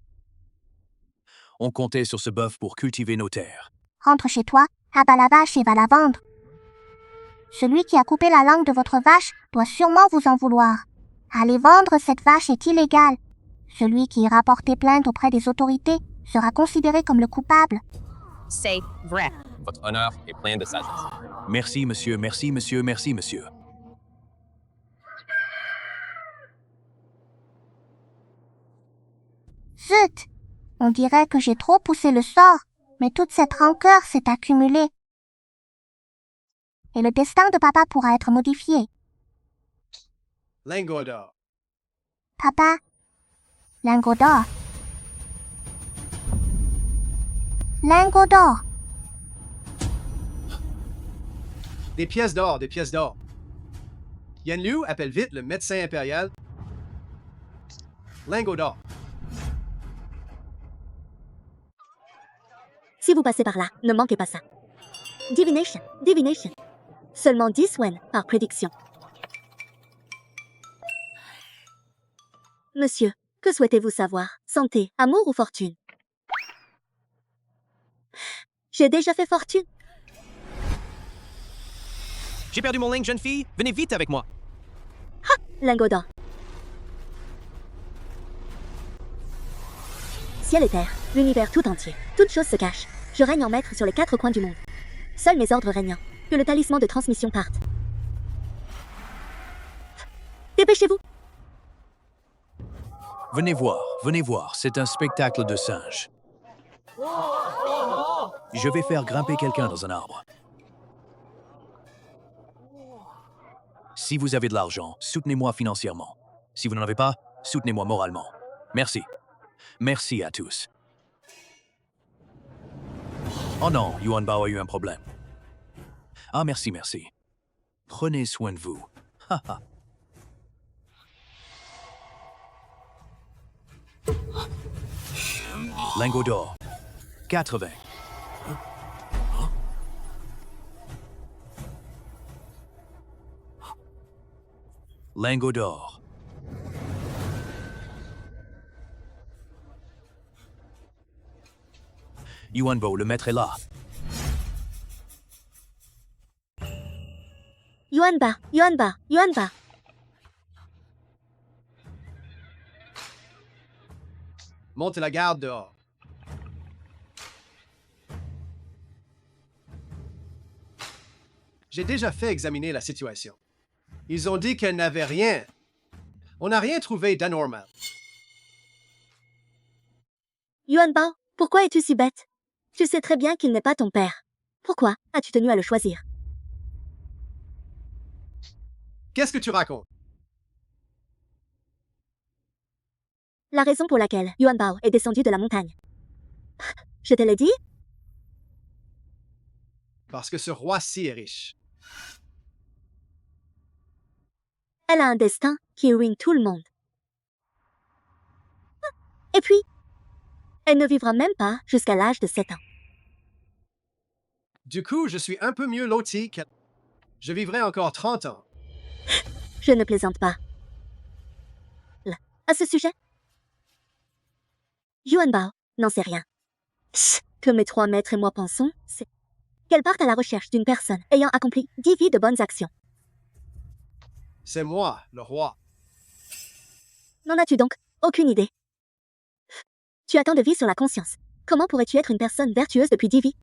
On comptait sur ce bœuf pour cultiver nos terres. Rentre chez toi, abat la vache et va la vendre. Celui qui a coupé la langue de votre vache doit sûrement vous en vouloir. Aller vendre cette vache est illégal. Celui qui ira porter plainte auprès des autorités sera considéré comme le coupable. C'est vrai. Votre honneur est plein de sagesse. Merci, monsieur, merci, monsieur, merci, monsieur. Zut! On dirait que j'ai trop poussé le sort, mais toute cette rancœur s'est accumulée. Et le destin de papa pourra être modifié. Lingot d'or. Papa, lingot d'or. Lingot d'or. Des pièces d'or, des pièces d'or. Yen Liu appelle vite le médecin impérial. Lingot d'or. Si vous passez par là, ne manquez pas ça. Divination, divination. Seulement 10 wen par prédiction. Monsieur, que souhaitez-vous savoir? Santé, amour ou fortune? J'ai déjà fait fortune. J'ai perdu mon linge, jeune fille. Venez vite avec moi. Lingot d'or. Ciel et terre, l'univers tout entier, toute chose se cache. Je règne en maître sur les 4 coins du monde. Seuls mes ordres régnants. Que le talisman de transmission parte. Dépêchez-vous. Venez voir, c'est un spectacle de singes. Je vais faire grimper quelqu'un dans un arbre. Si vous avez de l'argent, soutenez-moi financièrement. Si vous n'en avez pas, soutenez-moi moralement. Merci. Merci à tous. Oh non, Yuan Bao a eu un problème. Ah, merci, merci. Prenez soin de vous. Haha. Lingot d'or. 80. Lingot d'or. Yuan Bao, le maître est là. Yuan Ba, Yuan Ba, Yuan Ba. Monte la garde dehors. J'ai déjà fait examiner la situation. Ils ont dit qu'elle n'avait rien. On n'a rien trouvé d'anormal. Yuan Bao, pourquoi es-tu si bête? Tu sais très bien qu'il n'est pas ton père. Pourquoi as-tu tenu à le choisir? Qu'est-ce que tu racontes? La raison pour laquelle Yuan Bao est descendu de la montagne. Je te l'ai dit? Parce que ce roi-ci est riche. Elle a un destin qui ruine tout le monde. Et puis, elle ne vivra même pas jusqu'à l'âge de 7 ans. Du coup, je suis un peu mieux loti que... Je vivrai encore 30 ans. Je ne plaisante pas. Là, à ce sujet, Yuan Bao n'en sait rien. Ce que mes 3 maîtres et moi pensons, c'est qu'elle parte à la recherche d'une personne ayant accompli 10 vies de bonnes actions. C'est moi, le roi. N'en as-tu donc aucune idée? Tu as tant de vies sur la conscience. Comment pourrais-tu être une personne vertueuse depuis 10 vies?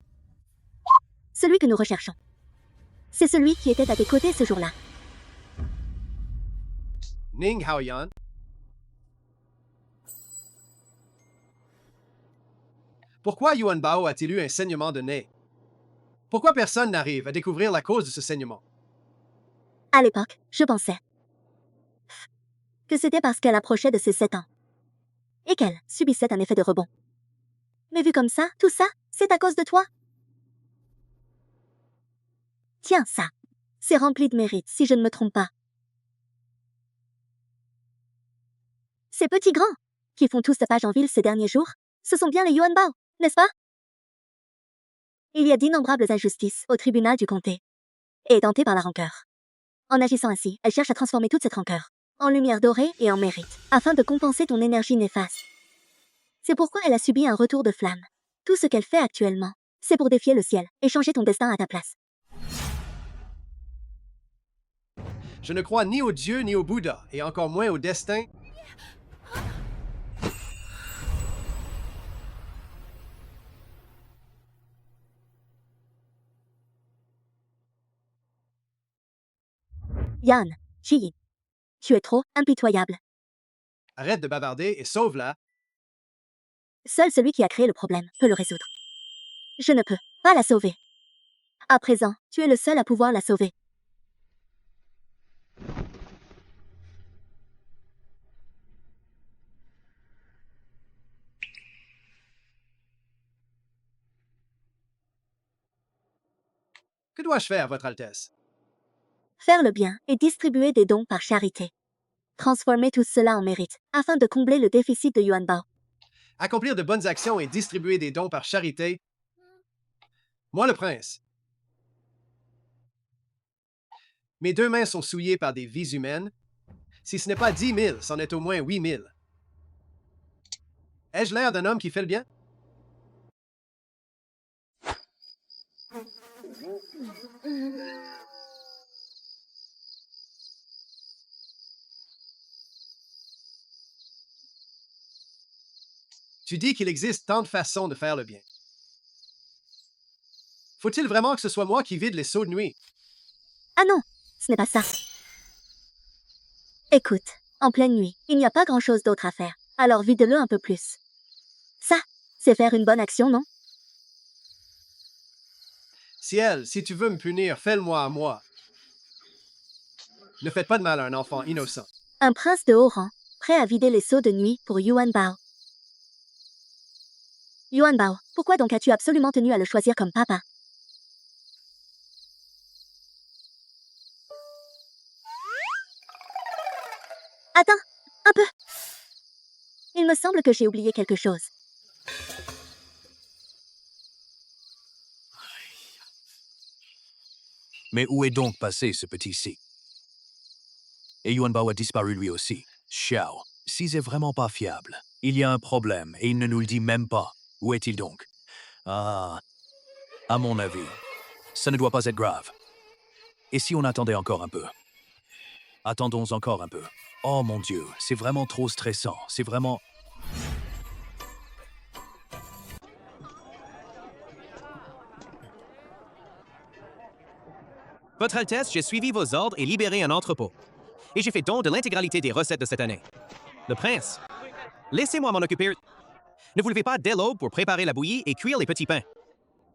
Celui que nous recherchons. C'est celui qui était à tes côtés ce jour-là. Ning Haoyan. Pourquoi Yuan Bao a-t-il eu un saignement de nez? Pourquoi personne n'arrive à découvrir la cause de ce saignement? À l'époque, je pensais que c'était parce qu'elle approchait de ses 7 ans et qu'elle subissait un effet de rebond. Mais vu comme ça, tout ça, c'est à cause de toi. Tiens, ça, c'est rempli de mérite, si je ne me trompe pas. Ces petits grands qui font tous tapage en ville ces derniers jours, ce sont bien les Yuan Bao, n'est-ce pas? Il y a d'innombrables injustices au tribunal du comté et est tentée par la rancœur. En agissant ainsi, elle cherche à transformer toute cette rancœur en lumière dorée et en mérite, afin de compenser ton énergie néfaste. C'est pourquoi elle a subi un retour de flamme. Tout ce qu'elle fait actuellement, c'est pour défier le ciel et changer ton destin à ta place. Je ne crois ni au Dieu ni au Bouddha, et encore moins au destin. Yan, Chi, tu es trop impitoyable. Arrête de bavarder et sauve-la. Seul celui qui a créé le problème peut le résoudre. Je ne peux pas la sauver. À présent, tu es le seul à pouvoir la sauver. Que dois-je faire, Votre Altesse? Faire le bien et distribuer des dons par charité. Transformer tout cela en mérite, afin de combler le déficit de Yuanbao. Accomplir de bonnes actions et distribuer des dons par charité. Moi, le prince. Mes 2 mains sont souillées par des vies humaines. Si ce n'est pas 10 000, c'en est au moins 8 000. Ai-je l'air d'un homme qui fait le bien? Tu dis qu'il existe tant de façons de faire le bien. Faut-il vraiment que ce soit moi qui vide les seaux de nuit? Ah non, ce n'est pas ça. Écoute, en pleine nuit, il n'y a pas grand-chose d'autre à faire, alors vide-le un peu plus. Ça, c'est faire une bonne action, non? Ciel, si tu veux me punir, fais-le-moi à moi. Ne faites pas de mal à un enfant innocent. Un prince de haut rang, prêt à vider les seaux de nuit pour Yuanbao. Yuanbao, pourquoi donc as-tu absolument tenu à le choisir comme papa? Attends, un peu. Il me semble que j'ai oublié quelque chose. Mais où est donc passé ce petit Si? Et Yuanbao a disparu lui aussi. Xiao, Si est vraiment pas fiable. Il y a un problème et il ne nous le dit même pas. Où est-il donc? Ah, à mon avis, ça ne doit pas être grave. Et si on attendait encore un peu? Attendons encore un peu. Oh mon Dieu, c'est vraiment trop stressant. C'est vraiment... Votre Altesse, j'ai suivi vos ordres et libéré un entrepôt. Et j'ai fait don de l'intégralité des recettes de cette année. Le prince, laissez-moi m'en occuper. Ne vous levez pas dès l'aube pour préparer la bouillie et cuire les petits pains.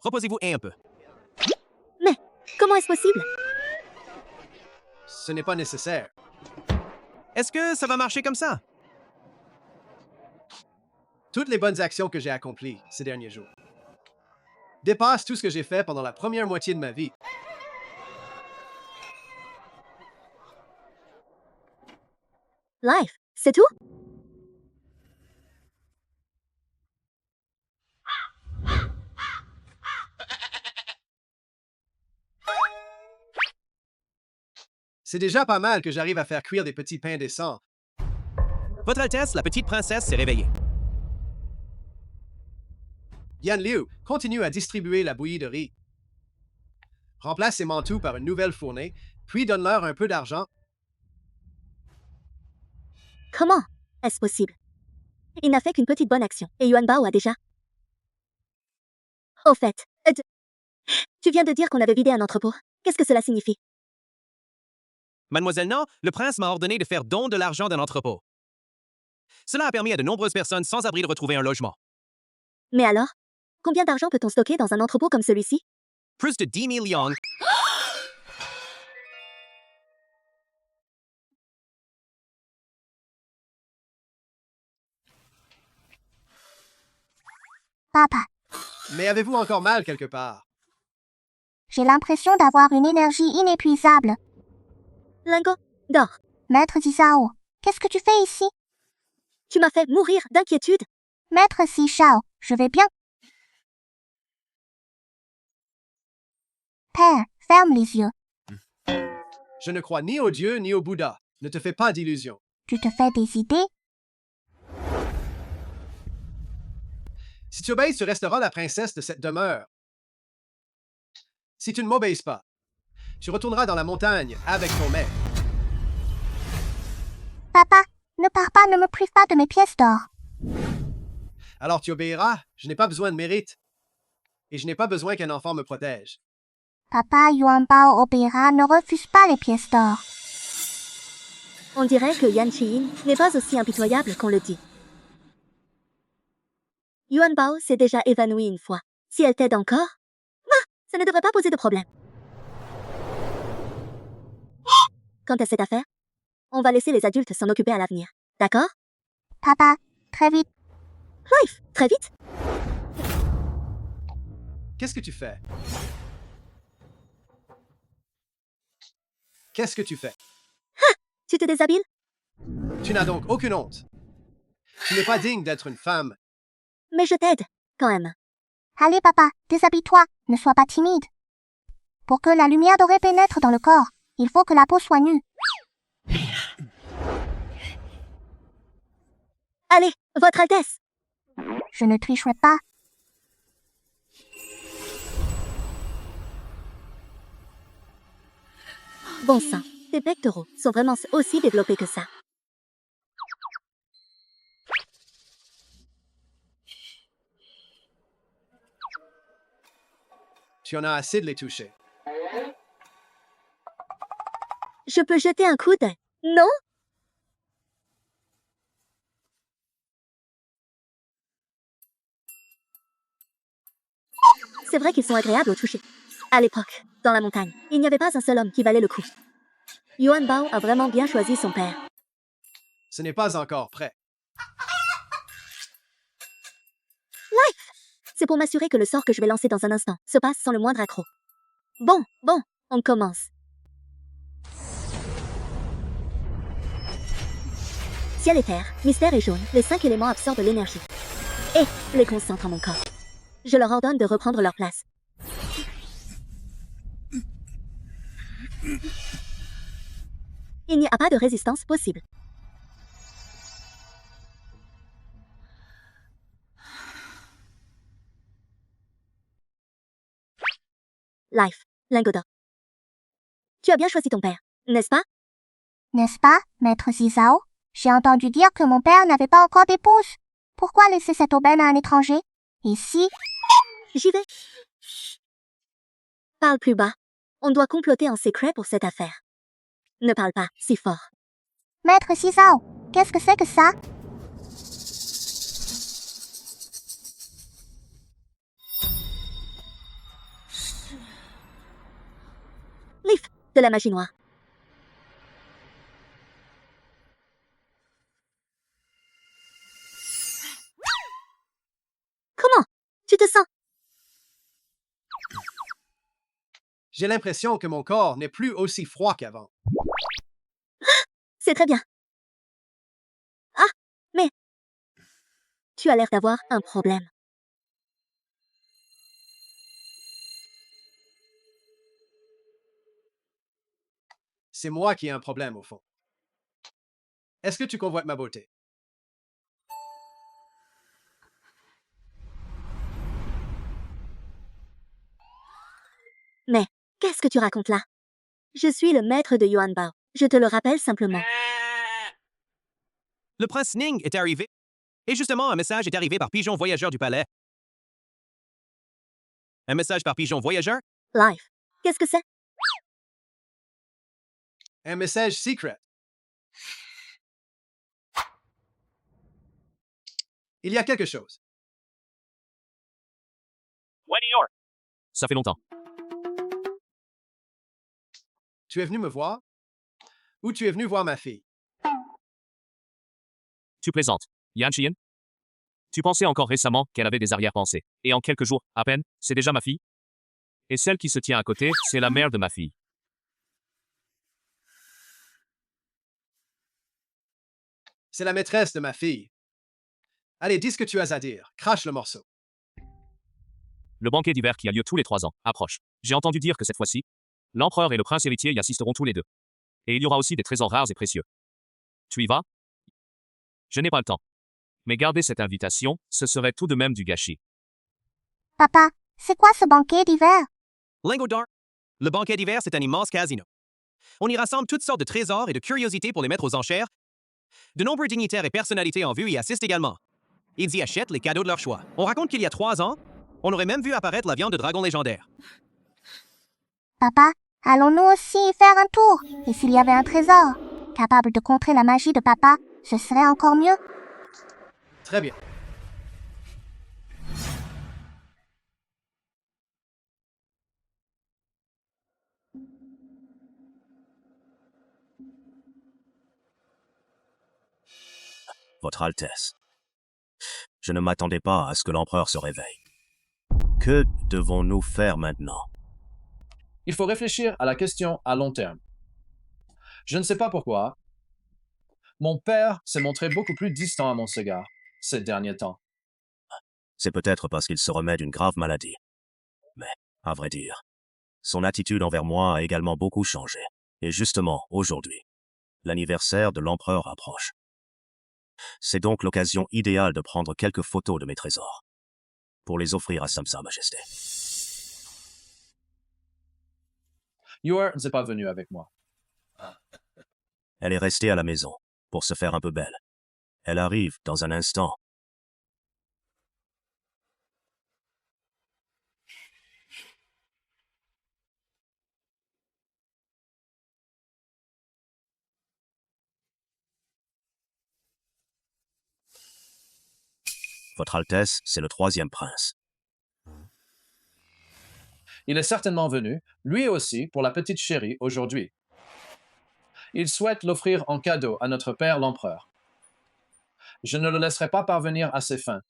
Reposez-vous un peu. Mais, comment est-ce possible? Ce n'est pas nécessaire. Est-ce que ça va marcher comme ça? Toutes les bonnes actions que j'ai accomplies ces derniers jours dépassent tout ce que j'ai fait pendant la première moitié de ma vie. Life, c'est tout? C'est déjà pas mal que j'arrive à faire cuire des petits pains décents. Votre Altesse, la petite princesse s'est réveillée. Yan Liu, continue à distribuer la bouillie de riz. Remplace ces mantous par une nouvelle fournée, puis donne-leur un peu d'argent. Comment est-ce possible? Il n'a fait qu'une petite bonne action, et Yuanbao a déjà... Au fait, tu viens de dire qu'on avait vidé un entrepôt. Qu'est-ce que cela signifie? Mademoiselle Non, le prince m'a ordonné de faire don de l'argent d'un entrepôt. Cela a permis à de nombreuses personnes sans abri de retrouver un logement. Mais alors, combien d'argent peut-on stocker dans un entrepôt comme celui-ci? Plus de 10 000 yuan. Papa, Mais avez-vous encore mal quelque part? j'ai l'impression d'avoir une énergie inépuisable. Lingo, dors. Maître Zizao, qu'est-ce que tu fais ici? Tu m'as fait mourir d'inquiétude. Maître Shao, je vais bien. Père, ferme les yeux. Je ne crois ni au Dieu ni au Bouddha. Ne te fais pas d'illusions. Tu te fais des idées? Si tu obéis, tu resteras la princesse de cette demeure. Si tu ne m'obéis pas, tu retourneras dans la montagne avec ton maître. Papa, ne pars pas, ne me prive pas de mes pièces d'or. Alors tu obéiras, je n'ai pas besoin de mérite. Et je n'ai pas besoin qu'un enfant me protège. Papa, Yuan Bao obéira, ne refuse pas les pièces d'or. On dirait que Yan Qiyin n'est pas aussi impitoyable qu'on le dit. Yuan Bao s'est déjà évanouie une fois. Si elle t'aide encore, ça ne devrait pas poser de problème. Quant à cette affaire, on va laisser les adultes s'en occuper à l'avenir. D'accord? Papa, très vite. Life, très vite. Qu'est-ce que tu fais? Qu'est-ce que tu fais? Tu te déshabilles? Tu n'as donc aucune honte. Tu n'es pas digne d'être une femme. Mais je t'aide, quand même. Allez, papa, déshabille-toi, ne sois pas timide. Pour que la lumière dorée pénètre dans le corps, il faut que la peau soit nue. Allez, Votre Altesse. Je ne tricherai pas. Bon sang, tes pectoraux sont vraiment aussi développés que ça. Tu en as assez de les toucher. Je peux jeter un coup d'œil, non? C'est vrai qu'ils sont agréables au toucher. À l'époque, dans la montagne, il n'y avait pas un seul homme qui valait le coup. Yuan Bao a vraiment bien choisi son père. Ce n'est pas encore prêt. Life! C'est pour m'assurer que le sort que je vais lancer dans un instant se passe sans le moindre accroc. Bon, on commence. Ciel et terre, mystère et jaune, les 5 éléments absorbent l'énergie. Et les concentrent en mon corps. Je leur ordonne de reprendre leur place. Il n'y a pas de résistance possible. Life, lingot d'or. Tu as bien choisi ton père, n'est-ce pas? N'est-ce pas, maître Zizao? J'ai entendu dire que mon père n'avait pas encore d'épouse. Pourquoi laisser cette aubaine à un étranger? Ici? J'y vais. Parle plus bas. On doit comploter en secret pour cette affaire. Ne parle pas si fort. Maître Zizao, qu'est-ce que c'est que ça? Leaf, de la magie noire. Comment? Tu te sens? J'ai l'impression que mon corps n'est plus aussi froid qu'avant. C'est très bien. Ah, mais... Tu as l'air d'avoir un problème. C'est moi qui ai un problème, au fond. Est-ce que tu convoites ma beauté? Mais, qu'est-ce que tu racontes là? Je suis le maître de Yuan Bao. Je te le rappelle simplement. Le prince Ning est arrivé. Et justement, un message est arrivé par pigeon voyageur du palais. Un message par pigeon voyageur? Life. Qu'est-ce que c'est? Un message secret. Il y a quelque chose. Ça fait longtemps. Tu es venu me voir? Ou tu es venu voir ma fille? Tu plaisantes. Yan Qiyin? Tu pensais encore récemment qu'elle avait des arrière-pensées. Et en quelques jours, à peine, c'est déjà ma fille? Et celle qui se tient à côté, c'est la mère de ma fille. C'est la maîtresse de ma fille. Allez, dis ce que tu as à dire. Crache le morceau. Le banquet d'hiver qui a lieu tous les 3 ans approche. J'ai entendu dire que cette fois-ci, l'empereur et le prince héritier y assisteront tous les deux. Et il y aura aussi des trésors rares et précieux. Tu y vas? Je n'ai pas le temps. Mais garder cette invitation, ce serait tout de même du gâchis. Papa, c'est quoi ce banquet d'hiver? Lingot d'or. Le banquet d'hiver, c'est un immense casino. On y rassemble toutes sortes de trésors et de curiosités pour les mettre aux enchères. De nombreux dignitaires et personnalités en vue y assistent également. Ils y achètent les cadeaux de leur choix. On raconte qu'il y a 3 ans, on aurait même vu apparaître la viande de dragon légendaire. Papa, allons-nous aussi y faire un tour? Et s'il y avait un trésor, capable de contrer la magie de papa, ce serait encore mieux. Très bien. Votre Altesse. Je ne m'attendais pas à ce que l'empereur se réveille. Que devons-nous faire maintenant? Il faut réfléchir à la question à long terme. Je ne sais pas pourquoi. Mon père s'est montré beaucoup plus distant à mon égard ces derniers temps. C'est peut-être parce qu'il se remet d'une grave maladie. Mais, à vrai dire, son attitude envers moi a également beaucoup changé. Et justement, aujourd'hui, l'anniversaire de l'empereur approche. C'est donc l'occasion idéale de prendre quelques photos de mes trésors, pour les offrir à Sa Majesté. Yor n'est pas venu avec moi. Elle est restée à la maison, pour se faire un peu belle. Elle arrive dans un instant. Votre Altesse, c'est le 3e prince. Il est certainement venu, lui aussi, pour la petite chérie aujourd'hui. Il souhaite l'offrir en cadeau à notre père l'empereur. Je ne le laisserai pas parvenir à ses fins.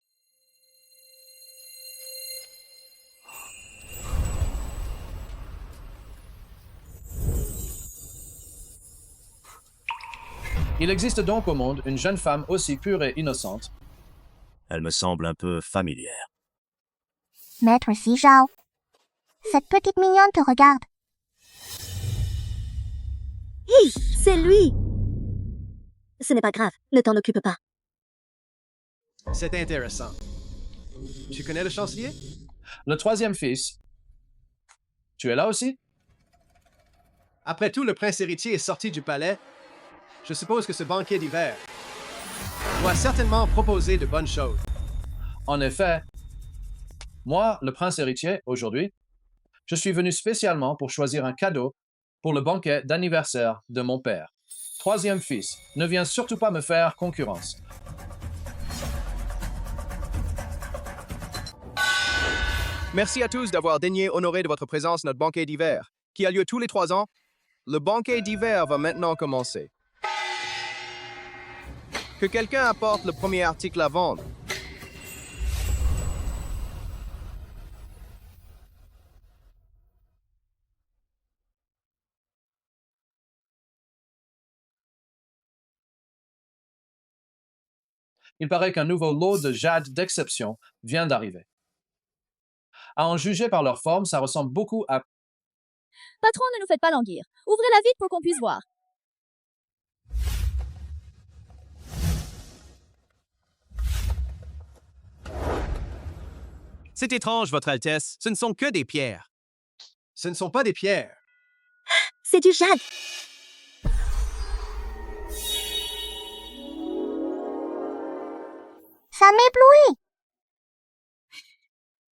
Il existe donc au monde une jeune femme aussi pure et innocente. Elle me semble un peu familière. Maître Zijao, cette petite mignonne te regarde. Hi, c'est lui! Ce n'est pas grave, ne t'en occupe pas. C'est intéressant. Tu connais le chancelier? Le 3e fils. Tu es là aussi? Après tout, le prince héritier est sorti du palais. Je suppose que ce banquet d'hiver doit certainement proposer de bonnes choses. En effet, moi, le prince héritier, aujourd'hui, je suis venu spécialement pour choisir un cadeau pour le banquet d'anniversaire de mon père. 3e fils, ne viens surtout pas me faire concurrence. Merci à tous d'avoir daigné honorer de votre présence notre banquet d'hiver, qui a lieu tous les 3 ans. Le banquet d'hiver va maintenant commencer. Que quelqu'un apporte le premier article à vendre. Il paraît qu'un nouveau lot de jade d'exception vient d'arriver. À en juger par leur forme, ça ressemble beaucoup à... Patron, ne nous faites pas languir. Ouvrez-la vite pour qu'on puisse voir. C'est étrange, Votre Altesse. Ce ne sont que des pierres. Ce ne sont pas des pierres. C'est du jade. Ça m'éblouit.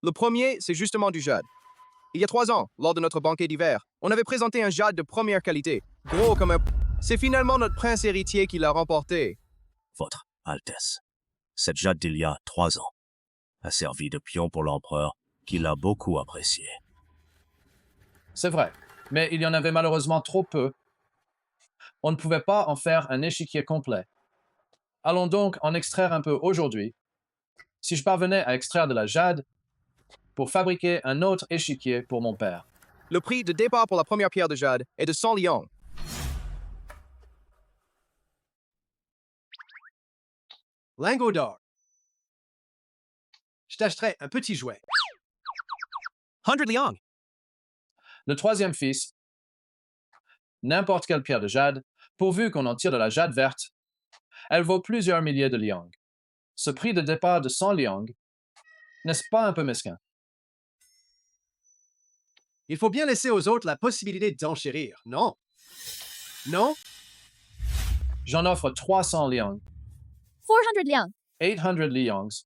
Le premier, c'est justement du jade. Il y a 3 ans, lors de notre banquet d'hiver, on avait présenté un jade de première qualité, gros comme un... C'est finalement notre prince héritier qui l'a remporté. Votre Altesse, cette jade d'il y a 3 ans a servi de pion pour l'empereur, qui l'a beaucoup apprécié. C'est vrai, mais il y en avait malheureusement trop peu. On ne pouvait pas en faire un échiquier complet. Allons donc en extraire un peu aujourd'hui. Si je parvenais à extraire de la jade, pour fabriquer un autre échiquier pour mon père. Le prix de départ pour la première pierre de jade est de 100 lions. Lingot d'or. Je t'achèterai un petit jouet. 100 lions. Le 3e fils, n'importe quelle pierre de jade, pourvu qu'on en tire de la jade verte, elle vaut plusieurs milliers de liang. Ce prix de départ de 100 liang, n'est-ce pas un peu mesquin? Il faut bien laisser aux autres la possibilité d'enchérir, non? Non? J'en offre 300 liang, 400 liang. 800 liangs.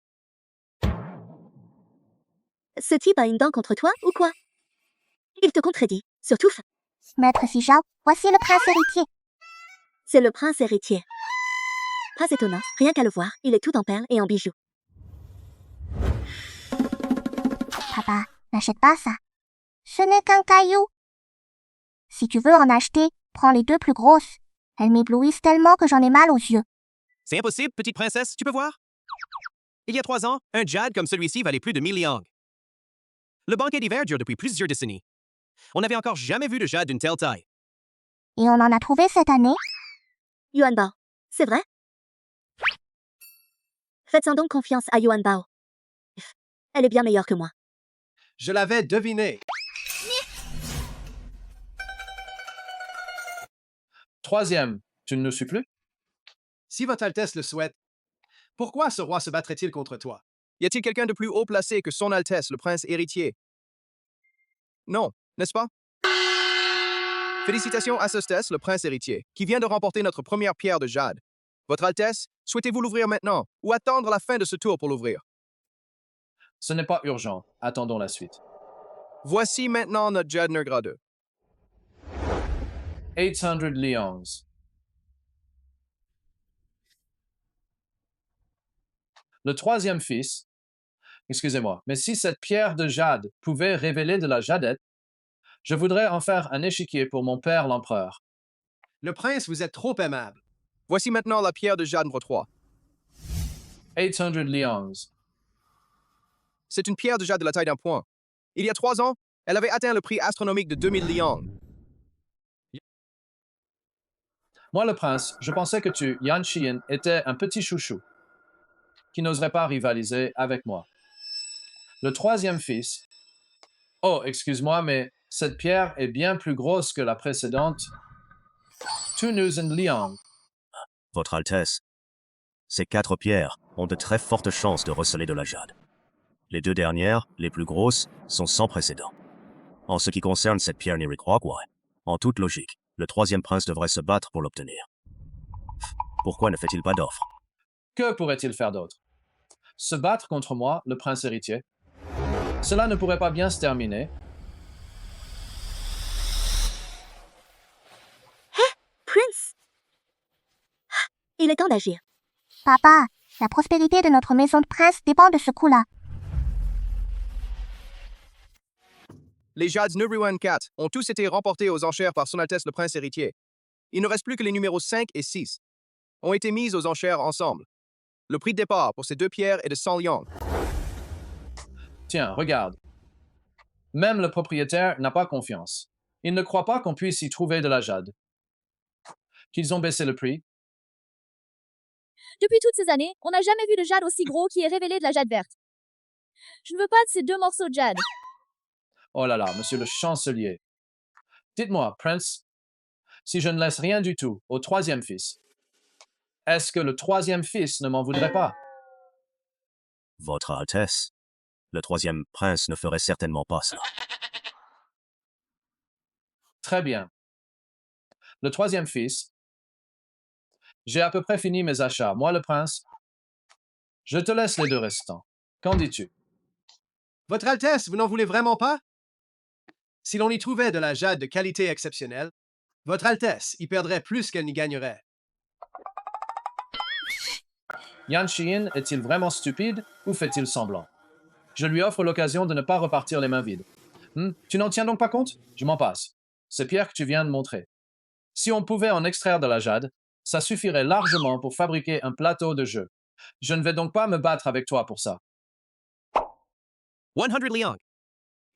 Ce type a une dent contre toi ou quoi? Il te contredit, surtout. Maître Sijao, voici le prince héritier. C'est le prince héritier. Pas étonnant, rien qu'à le voir, il est tout en perles et en bijoux. Papa, n'achète pas ça. Ce n'est qu'un caillou. Si tu veux en acheter, prends les deux plus grosses. Elles m'éblouissent tellement que j'en ai mal aux yeux. C'est impossible, petite princesse, tu peux voir? Il y a 3 ans, un jade comme celui-ci valait plus de 1000 liang. Le banquet d'hiver dure depuis plusieurs décennies. On n'avait encore jamais vu de jade d'une telle taille. Et on en a trouvé cette année? Yuan Bao, c'est vrai? Faites-en donc confiance à Yuan Bao. Elle est bien meilleure que moi. Je l'avais deviné. Troisième, tu ne nous suis plus? Si Votre Altesse le souhaite, pourquoi ce roi se battrait-il contre toi? Y a-t-il quelqu'un de plus haut placé que Son Altesse, le prince héritier? Non, n'est-ce pas? Félicitations à Sostès, le prince héritier, qui vient de remporter notre première pierre de jade. Votre Altesse, souhaitez-vous l'ouvrir maintenant ou attendre la fin de ce tour pour l'ouvrir? Ce n'est pas urgent. Attendons la suite. Voici maintenant notre jade Nergra 2. 800 liangs. Le troisième fils, excusez-moi, mais si cette pierre de jade pouvait révéler de la jadette, je voudrais en faire un échiquier pour mon père l'empereur. Le prince, vous êtes trop aimable. Voici maintenant la pierre de jade numéro 3. 800 liangs. C'est une pierre de jade de la taille d'un point. Il y a 3 ans, elle avait atteint le prix astronomique de 2000 liang. Moi, le prince, je pensais que tu, Yan Xian, étais un petit chouchou qui n'oserait pas rivaliser avec moi. Le troisième fils... Oh, excuse-moi, mais cette pierre est bien plus grosse que la précédente. 2000 liang. Votre Altesse, ces 4 pierres ont de très fortes chances de receler de la jade. Les 2 dernières, les plus grosses, sont sans précédent. En ce qui concerne cette pierre Nirikwakwa, en toute logique, le troisième prince devrait se battre pour l'obtenir. Pourquoi ne fait-il pas d'offre? Que pourrait-il faire d'autre? Se battre contre moi, le prince héritier? Cela ne pourrait pas bien se terminer. Hé, Prince! Il est temps d'agir. Papa, la prospérité de notre maison de prince dépend de ce coup-là. Les jades Nuruan 4 ont tous été remportés aux enchères par Son Altesse le prince héritier. Il ne reste plus que les numéros 5 et 6. Ont été mis aux enchères ensemble. Le prix de départ pour ces 2 pierres est de 100 liang. Tiens, regarde. Même le propriétaire n'a pas confiance. Il ne croit pas qu'on puisse y trouver de la jade. Qu'ils ont baissé le prix. Depuis toutes ces années, on n'a jamais vu de jade aussi gros qui ait révélé de la jade verte. Je ne veux pas de ces 2 morceaux de jade. Oh là là, monsieur le chancelier. Dites-moi, Prince, si je ne laisse rien du tout au troisième fils, est-ce que le troisième fils ne m'en voudrait pas? Votre Altesse, le troisième prince ne ferait certainement pas ça. Très bien. Le troisième fils, j'ai à peu près fini mes achats. Moi, le prince, je te laisse les 2 restants. Qu'en dis-tu? Votre Altesse, vous n'en voulez vraiment pas? Si l'on y trouvait de la jade de qualité exceptionnelle, Votre Altesse y perdrait plus qu'elle n'y gagnerait. Yan Xian est-il vraiment stupide ou fait-il semblant? Je lui offre l'occasion de ne pas repartir les mains vides. Tu n'en tiens donc pas compte? Je m'en passe. Ces pierres que tu viens de montrer. Si on pouvait en extraire de la jade, ça suffirait largement pour fabriquer un plateau de jeu. Je ne vais donc pas me battre avec toi pour ça. 100 liang.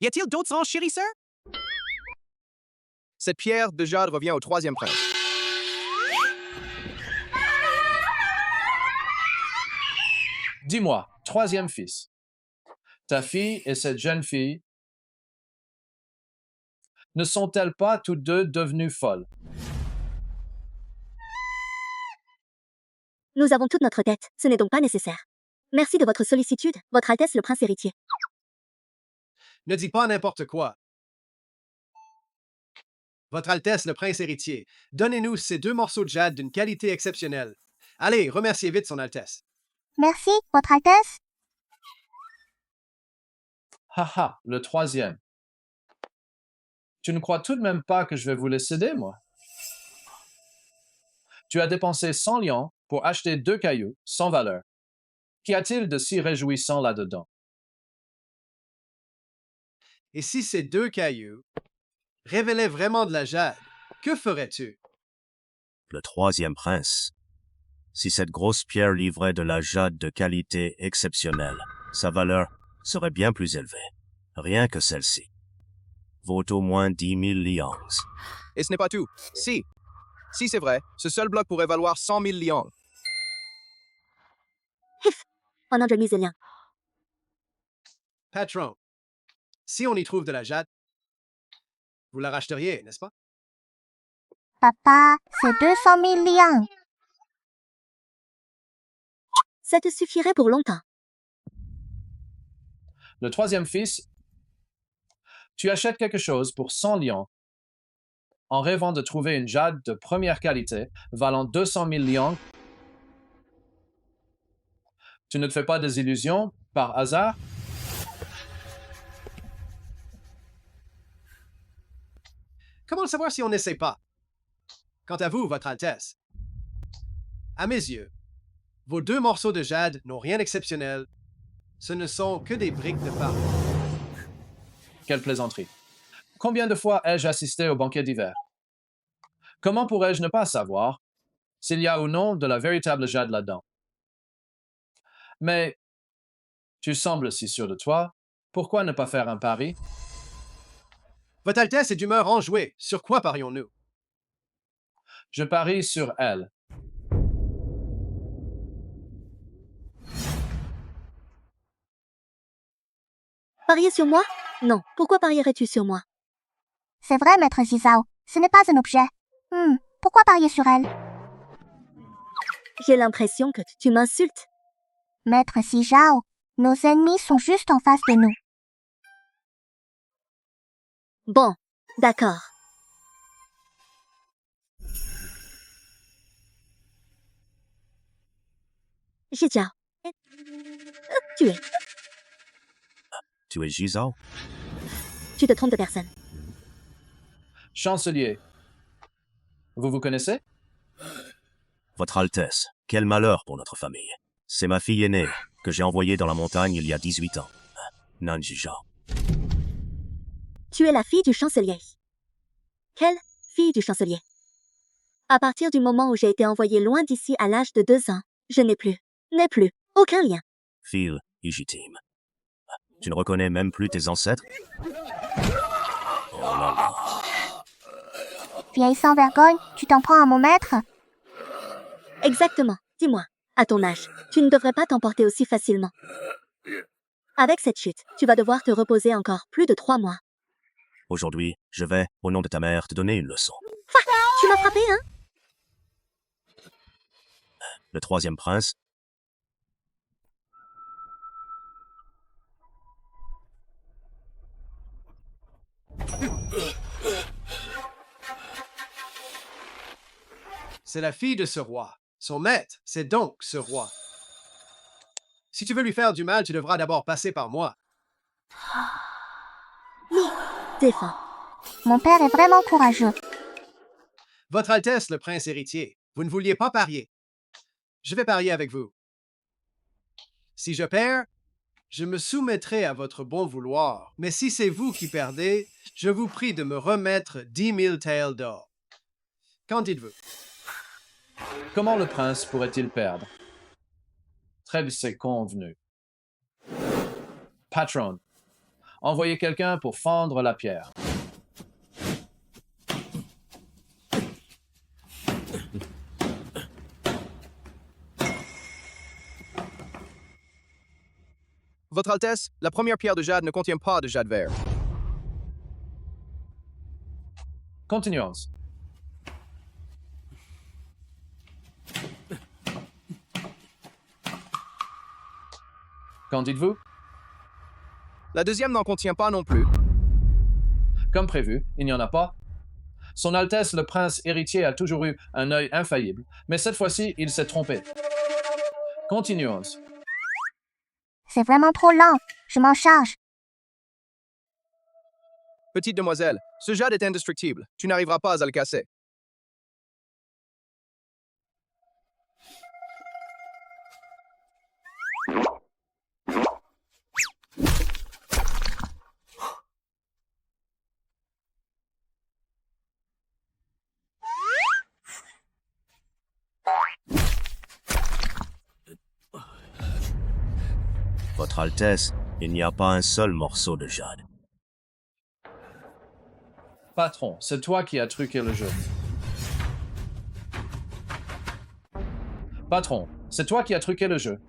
Y a-t-il d'autres enchérisseurs? Cette pierre de jade revient au troisième prince. Dis-moi, troisième fils, ta fille et cette jeune fille ne sont-elles pas toutes 2 devenues folles? Nous avons toute notre tête, ce n'est donc pas nécessaire. Merci de votre sollicitude, Votre Altesse le prince héritier. Ne dis pas n'importe quoi. Votre Altesse le Prince héritier, donnez-nous ces 2 morceaux de jade d'une qualité exceptionnelle. Allez, remerciez vite Son Altesse. Merci, Votre Altesse. Haha, le troisième. Tu ne crois tout de même pas que je vais vous les céder, moi? Tu as dépensé 100 lions pour acheter 2 cailloux sans valeur. Qu'y a-t-il de si réjouissant là-dedans? Et si ces 2 cailloux révélaient vraiment de la jade, que ferais-tu? Le troisième prince. Si cette grosse pierre livrait de la jade de qualité exceptionnelle, sa valeur serait bien plus élevée. Rien que celle-ci vaut au moins 10 000 lions. Et ce n'est pas tout. Si c'est vrai, ce seul bloc pourrait valoir 100 000 lions. En nom de Misélien. Patron, si on y trouve de la jade, vous la racheteriez, n'est-ce pas? Papa, c'est 200 000 lions. Ça te suffirait pour longtemps. Le troisième fils, tu achètes quelque chose pour 100 lions en rêvant de trouver une jade de première qualité valant 200 000 lions. Tu ne te fais pas des illusions par hasard? Comment le savoir si on n'essaie pas? Quant à vous, Votre Altesse, à mes yeux, vos 2 morceaux de jade n'ont rien d'exceptionnel. Ce ne sont que des briques de farce. Quelle plaisanterie. Combien de fois ai-je assisté au banquet d'hiver? Comment pourrais-je ne pas savoir s'il y a ou non de la véritable jade là-dedans? Mais tu sembles si sûr de toi. Pourquoi ne pas faire un pari? Votre Altesse est d'humeur enjouée. Sur quoi parions-nous? Je parie sur elle. Parier sur moi? Non. Pourquoi parierais-tu sur moi? C'est vrai, Maître Zizao. Ce n'est pas un objet. Pourquoi parier sur elle? J'ai l'impression que tu m'insultes. Maître Zizao, nos ennemis sont juste en face de nous. Bon, d'accord. Jijiao. Tu es. Tu es Gisao? Tu te trompes de personne. Chancelier, vous vous connaissez? Votre Altesse, quel malheur pour notre famille. C'est ma fille aînée que j'ai envoyée dans la montagne il y a 18 ans. Nanjijao. Tu es la fille du chancelier. Quelle fille du chancelier? À partir du moment où j'ai été envoyée loin d'ici à l'âge de 2 ans, je n'ai plus aucun lien. Fille illégitime. Tu ne reconnais même plus tes ancêtres? Oh là là. Vieille sans vergogne, tu t'en prends à mon maître? Exactement. Dis-moi, à ton âge, tu ne devrais pas t'emporter aussi facilement. Avec cette chute, tu vas devoir te reposer encore plus de 3 mois. Aujourd'hui, je vais, au nom de ta mère, te donner une leçon. Tu m'as frappé, hein? Le troisième prince. C'est la fille de ce roi. Son maître, c'est donc ce roi. Si tu veux lui faire du mal, tu devras d'abord passer par moi. Défends. Mon père est vraiment courageux. Votre Altesse, le Prince héritier, vous ne vouliez pas parier. Je vais parier avec vous. Si je perds, je me soumettrai à votre bon vouloir. Mais si c'est vous qui perdez, je vous prie de me remettre 10 000 taels d'or. Qu'en dites-vous? Comment le prince pourrait-il perdre? Très c'est convenu. Patron, envoyez quelqu'un pour fendre la pierre. Votre Altesse, la première pierre de jade ne contient pas de jade vert. Continuons. Qu'en dites-vous? La deuxième n'en contient pas non plus. Comme prévu, il n'y en a pas. Son Altesse le Prince héritier a toujours eu un œil infaillible, mais cette fois-ci, il s'est trompé. Continuons. C'est vraiment trop lent. Je m'en charge. Petite demoiselle, ce jade est indestructible. Tu n'arriveras pas à le casser. Votre Altesse, il n'y a pas un seul morceau de jade. Patron, c'est toi qui as truqué le jeu. Patron, c'est toi qui as truqué le jeu.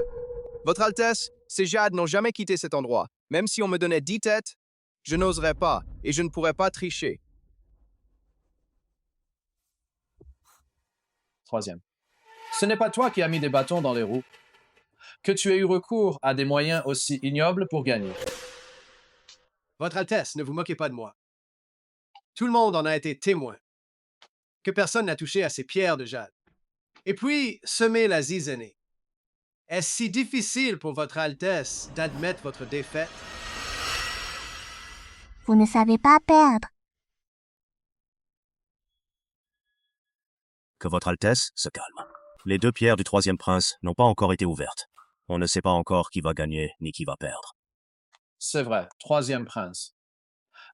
Votre Altesse, ces jades n'ont jamais quitté cet endroit. Même si on me donnait 10 têtes, je n'oserais pas et je ne pourrais pas tricher. Troisième. Ce n'est pas toi qui as mis des bâtons dans les roues. Que tu aies eu recours à des moyens aussi ignobles pour gagner. Votre Altesse, ne vous moquez pas de moi. Tout le monde en a été témoin. Que personne n'a touché à ces pierres de jade. Et puis, semer la zizanie. Est-ce si difficile pour votre Altesse d'admettre votre défaite? Vous ne savez pas perdre. Que votre Altesse se calme. Les 2 pierres du 3e prince n'ont pas encore été ouvertes. On ne sait pas encore qui va gagner ni qui va perdre. C'est vrai, 3e prince.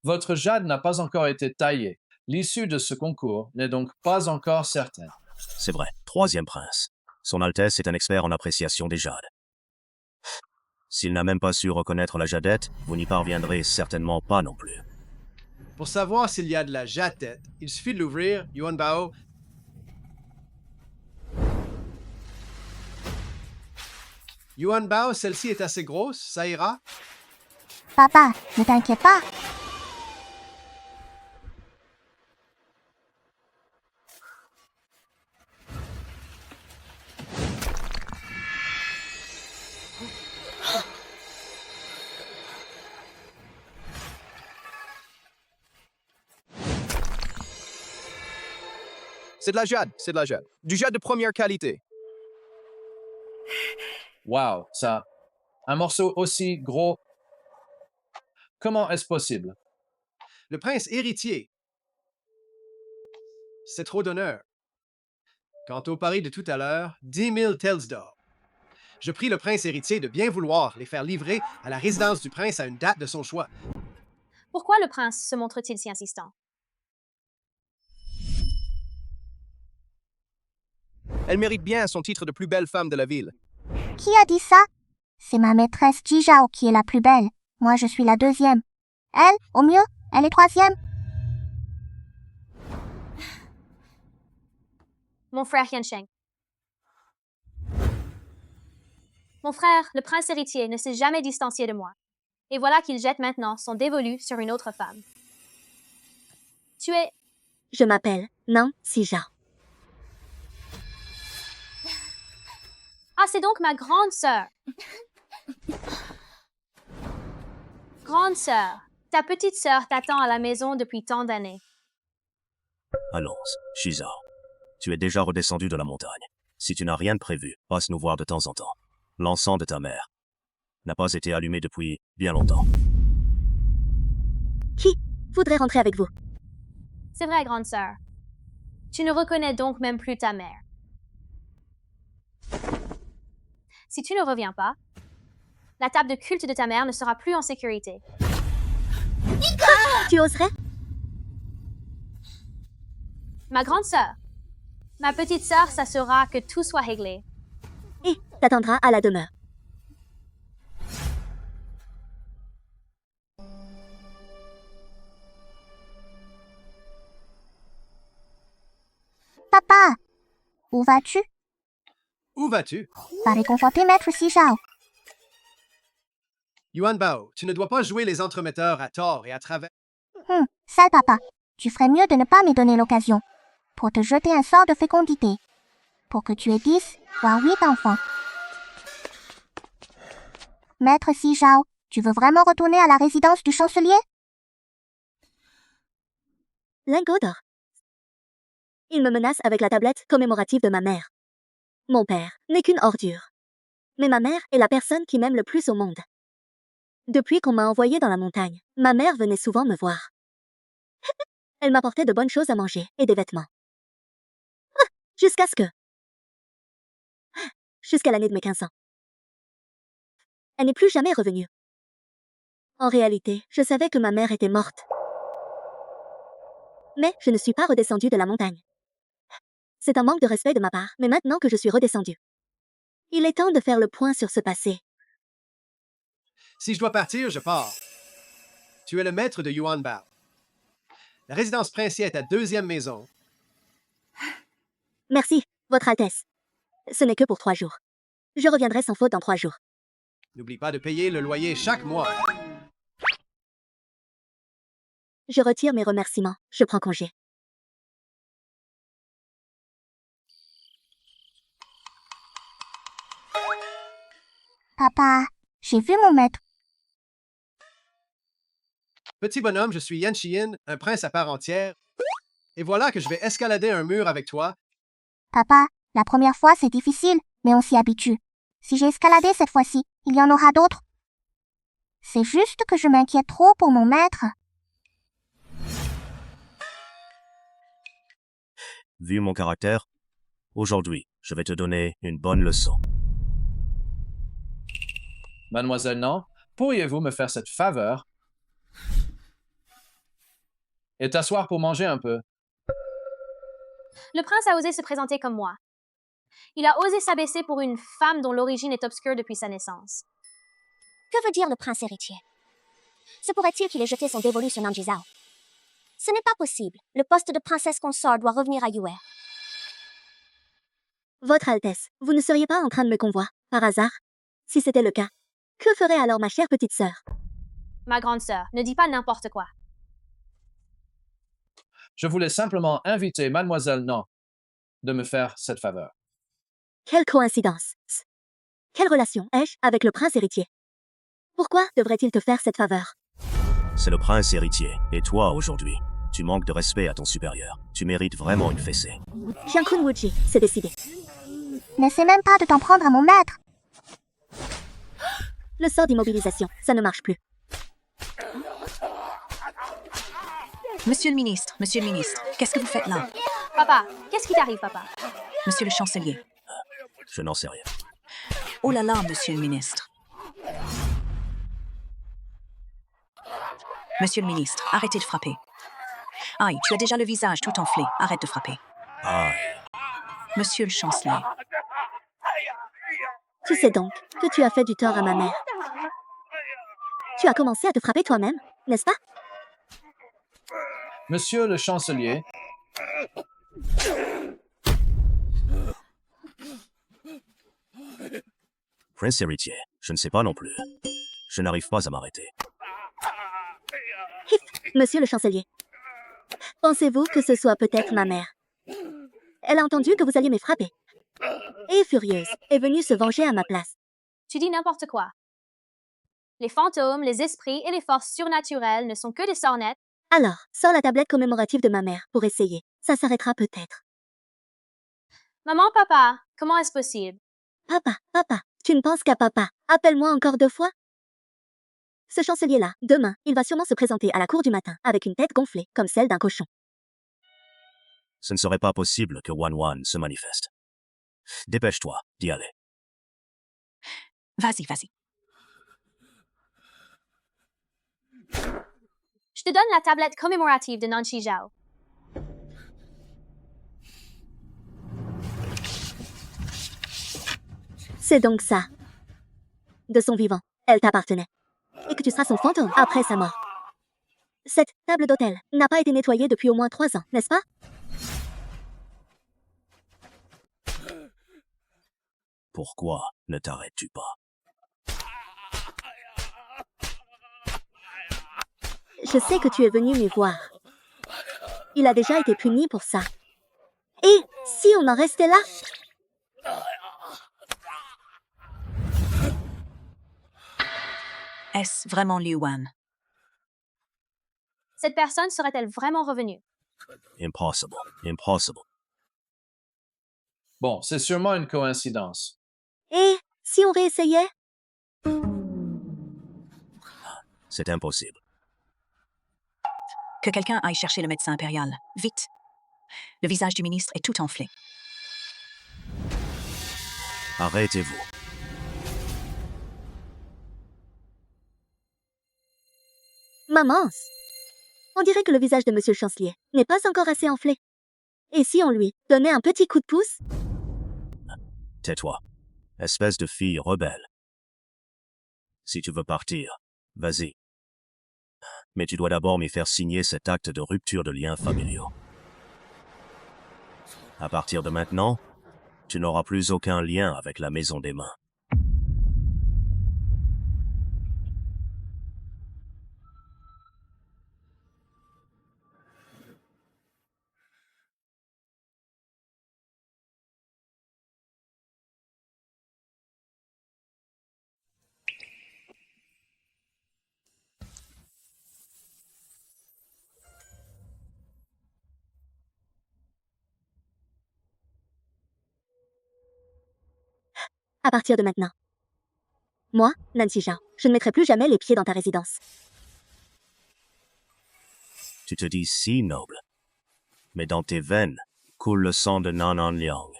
Votre jade n'a pas encore été taillé. L'issue de ce concours n'est donc pas encore certaine. C'est vrai, 3e prince. Son Altesse est un expert en appréciation des jades. S'il n'a même pas su reconnaître la jadette, vous n'y parviendrez certainement pas non plus. Pour savoir s'il y a de la jadette, il suffit de l'ouvrir, Yuan Bao. Yuan Bao, celle-ci est assez grosse, ça ira? Papa, ne t'inquiète pas. C'est de la jade, c'est de la jade. Du jade de première qualité. Wow, ça. Un morceau aussi gros. Comment est-ce possible? Le prince héritier. C'est trop d'honneur. Quant au pari de tout à l'heure, 10 000 taels d'or. Je prie le prince héritier de bien vouloir les faire livrer à la résidence du prince à une date de son choix. Pourquoi le prince se montre-t-il si insistant? Elle mérite bien son titre de plus belle femme de la ville. Qui a dit ça? C'est ma maîtresse Jijao qui est la plus belle. Moi, je suis la 2e. Elle, au mieux, elle est 3e. Mon frère Yansheng. Mon frère, le prince héritier, ne s'est jamais distancié de moi. Et voilà qu'il jette maintenant son dévolu sur une autre femme. Tu es... Je m'appelle Nan Sijao. Ah, c'est donc ma grande sœur. Grande sœur, ta petite sœur t'attend à la maison depuis tant d'années. Allons, Shizao. Tu es déjà redescendu de la montagne. Si tu n'as rien de prévu, passe nous voir de temps en temps. L'encens de ta mère n'a pas été allumé depuis bien longtemps. Qui voudrait rentrer avec vous? C'est vrai, grande sœur. Tu ne reconnais donc même plus ta mère. Si tu ne reviens pas, la table de culte de ta mère ne sera plus en sécurité. Tu oserais? Ma grande sœur, ma petite sœur s'assurera que tout soit réglé. Et t'attendra à la demeure. Papa, où vas-tu? Où vas-tu? Va réconforter Maître Sijao. Yuan Bao, tu ne dois pas jouer les entremetteurs à tort et à travers. Sale papa, tu ferais mieux de ne pas me donner l'occasion. Pour te jeter un sort de fécondité. Pour que tu aies 10, voire 8 enfants. Maître Sijao, tu veux vraiment retourner à la résidence du chancelier? Lingot d'or. Il me menace avec la tablette commémorative de ma mère. Mon père n'est qu'une ordure. Mais ma mère est la personne qui m'aime le plus au monde. Depuis qu'on m'a envoyé dans la montagne, ma mère venait souvent me voir. Elle m'apportait de bonnes choses à manger et des vêtements. Jusqu'à l'année de mes 15 ans. Elle n'est plus jamais revenue. En réalité, je savais que ma mère était morte. Mais je ne suis pas redescendue de la montagne. C'est un manque de respect de ma part, mais maintenant que je suis redescendue, il est temps de faire le point sur ce passé. Si je dois partir, je pars. Tu es le maître de Yuan Bao. La résidence princière est ta deuxième maison. Merci, Votre Altesse. Ce n'est que pour 3 jours. Je reviendrai sans faute dans 3 jours. N'oublie pas de payer le loyer chaque mois. Je retire mes remerciements. Je prends congé. Papa, j'ai vu mon maître. Petit bonhomme, je suis Yan Xiyin, un prince à part entière. Et voilà que je vais escalader un mur avec toi. Papa, la première fois c'est difficile, mais on s'y habitue. Si j'ai escaladé cette fois-ci, il y en aura d'autres. C'est juste que je m'inquiète trop pour mon maître. Vu mon caractère, aujourd'hui, je vais te donner une bonne leçon. Mademoiselle Non, pourriez-vous me faire cette faveur et t'asseoir pour manger un peu? Le prince a osé se présenter comme moi. Il a osé s'abaisser pour une femme dont l'origine est obscure depuis sa naissance. Que veut dire le prince héritier? Se pourrait-il qu'il ait jeté son dévolu sur Nanjizao? Ce n'est pas possible. Le poste de princesse consort doit revenir à Yue. Votre Altesse, vous ne seriez pas en train de me convoiter, par hasard? Si c'était le cas, que ferait alors ma chère petite sœur? Ma grande sœur, ne dis pas n'importe quoi. Je voulais simplement inviter Mademoiselle Non de me faire cette faveur. Quelle coïncidence! Quelle relation ai-je avec le prince héritier? Pourquoi devrait-il te faire cette faveur? C'est le prince héritier, et toi, aujourd'hui, tu manques de respect à ton supérieur. Tu mérites vraiment une fessée. Jiankun Wuji, c'est décidé. N'essaie même pas de t'en prendre à mon maître. Le sort d'immobilisation, ça ne marche plus. Monsieur le ministre, qu'est-ce que vous faites là? Papa, qu'est-ce qui t'arrive, papa? Monsieur le chancelier. Je n'en sais rien. Oh là là, monsieur le ministre. Monsieur le ministre, arrêtez de frapper. Aïe, tu as déjà le visage tout enflé. Arrête de frapper. Aïe. Monsieur le chancelier. Tu sais donc que tu as fait du tort à ma mère. Tu as commencé à te frapper toi-même, n'est-ce pas? Monsieur le chancelier, Prince héritier, je ne sais pas non plus. Je n'arrive pas à m'arrêter. Monsieur le chancelier, pensez-vous que ce soit peut-être ma mère? Elle a entendu que vous alliez me frapper. Et furieuse, est venue se venger à ma place. Tu dis n'importe quoi. Les fantômes, les esprits et les forces surnaturelles ne sont que des sornettes. Alors, sors la tablette commémorative de ma mère pour essayer. Ça s'arrêtera peut-être. Maman, papa, comment est-ce possible? Papa, tu ne penses qu'à papa. Appelle-moi encore 2 fois. Ce chancelier-là, demain, il va sûrement se présenter à la cour du matin avec une tête gonflée comme celle d'un cochon. Ce ne serait pas possible que Wan se manifeste. Dépêche-toi d'y aller. Vas-y. Je te donne la tablette commémorative de Nanshi Zhao. C'est donc ça. De son vivant, elle t'appartenait. Et que tu seras son fantôme après sa mort. Cette table d'hôtel n'a pas été nettoyée depuis au moins 3 ans, n'est-ce pas? Pourquoi ne t'arrêtes-tu pas? Je sais que tu es venu m'y voir. Il a déjà été puni pour ça. Et si on en restait là? Est-ce vraiment Liu Wan? Cette personne serait-elle vraiment revenue? Impossible. Bon, c'est sûrement une coïncidence. Et si on réessayait? C'est impossible. Que quelqu'un aille chercher le médecin impérial. Vite. Le visage du ministre est tout enflé. Arrêtez-vous. Maman, on dirait que le visage de monsieur le chancelier n'est pas encore assez enflé. Et si on lui donnait un petit coup de pouce? Tais-toi. Espèce de fille rebelle. Si tu veux partir, vas-y. Mais tu dois d'abord m'y faire signer cet acte de rupture de liens familiaux. À partir de maintenant, tu n'auras plus aucun lien avec la Maison des Mains. À partir de maintenant. Moi, Nancy Zhao, je ne mettrai plus jamais les pieds dans ta résidence. Tu te dis si noble. Mais dans tes veines coule le sang de Nanan Liang.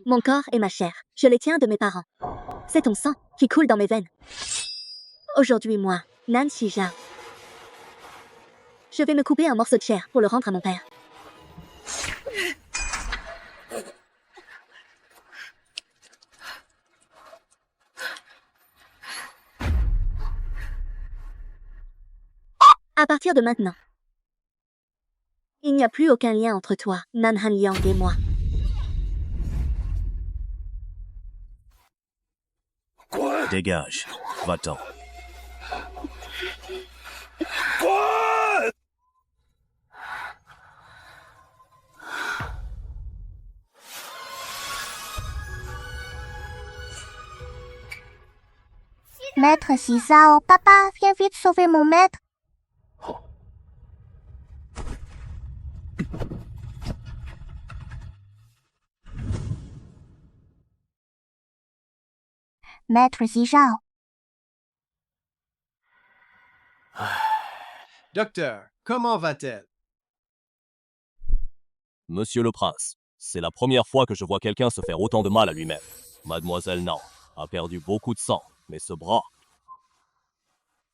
Mon corps et ma chair, je les tiens de mes parents. C'est ton sang qui coule dans mes veines. Aujourd'hui, moi, Nancy Zhao, je vais me couper un morceau de chair pour le rendre à mon père. À partir de maintenant, il n'y a plus aucun lien entre toi, Nan Han Liang et moi. Dégage. Va-t'en. Maître Xizao, papa, viens vite sauver mon maître. Maître Xizao. Docteur, comment va-t-elle? Monsieur le prince, c'est la première fois que je vois quelqu'un se faire autant de mal à lui-même. Mademoiselle Nan a perdu beaucoup de sang, mais ce bras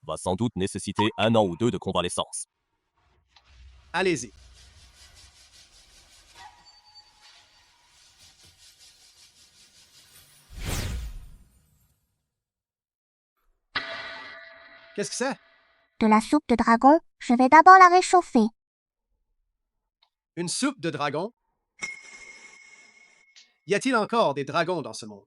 va sans doute nécessiter 1 an ou 2 de convalescence. Allez-y. Qu'est-ce que c'est? De la soupe de dragon, je vais d'abord la réchauffer. Une soupe de dragon? Y a-t-il encore des dragons dans ce monde?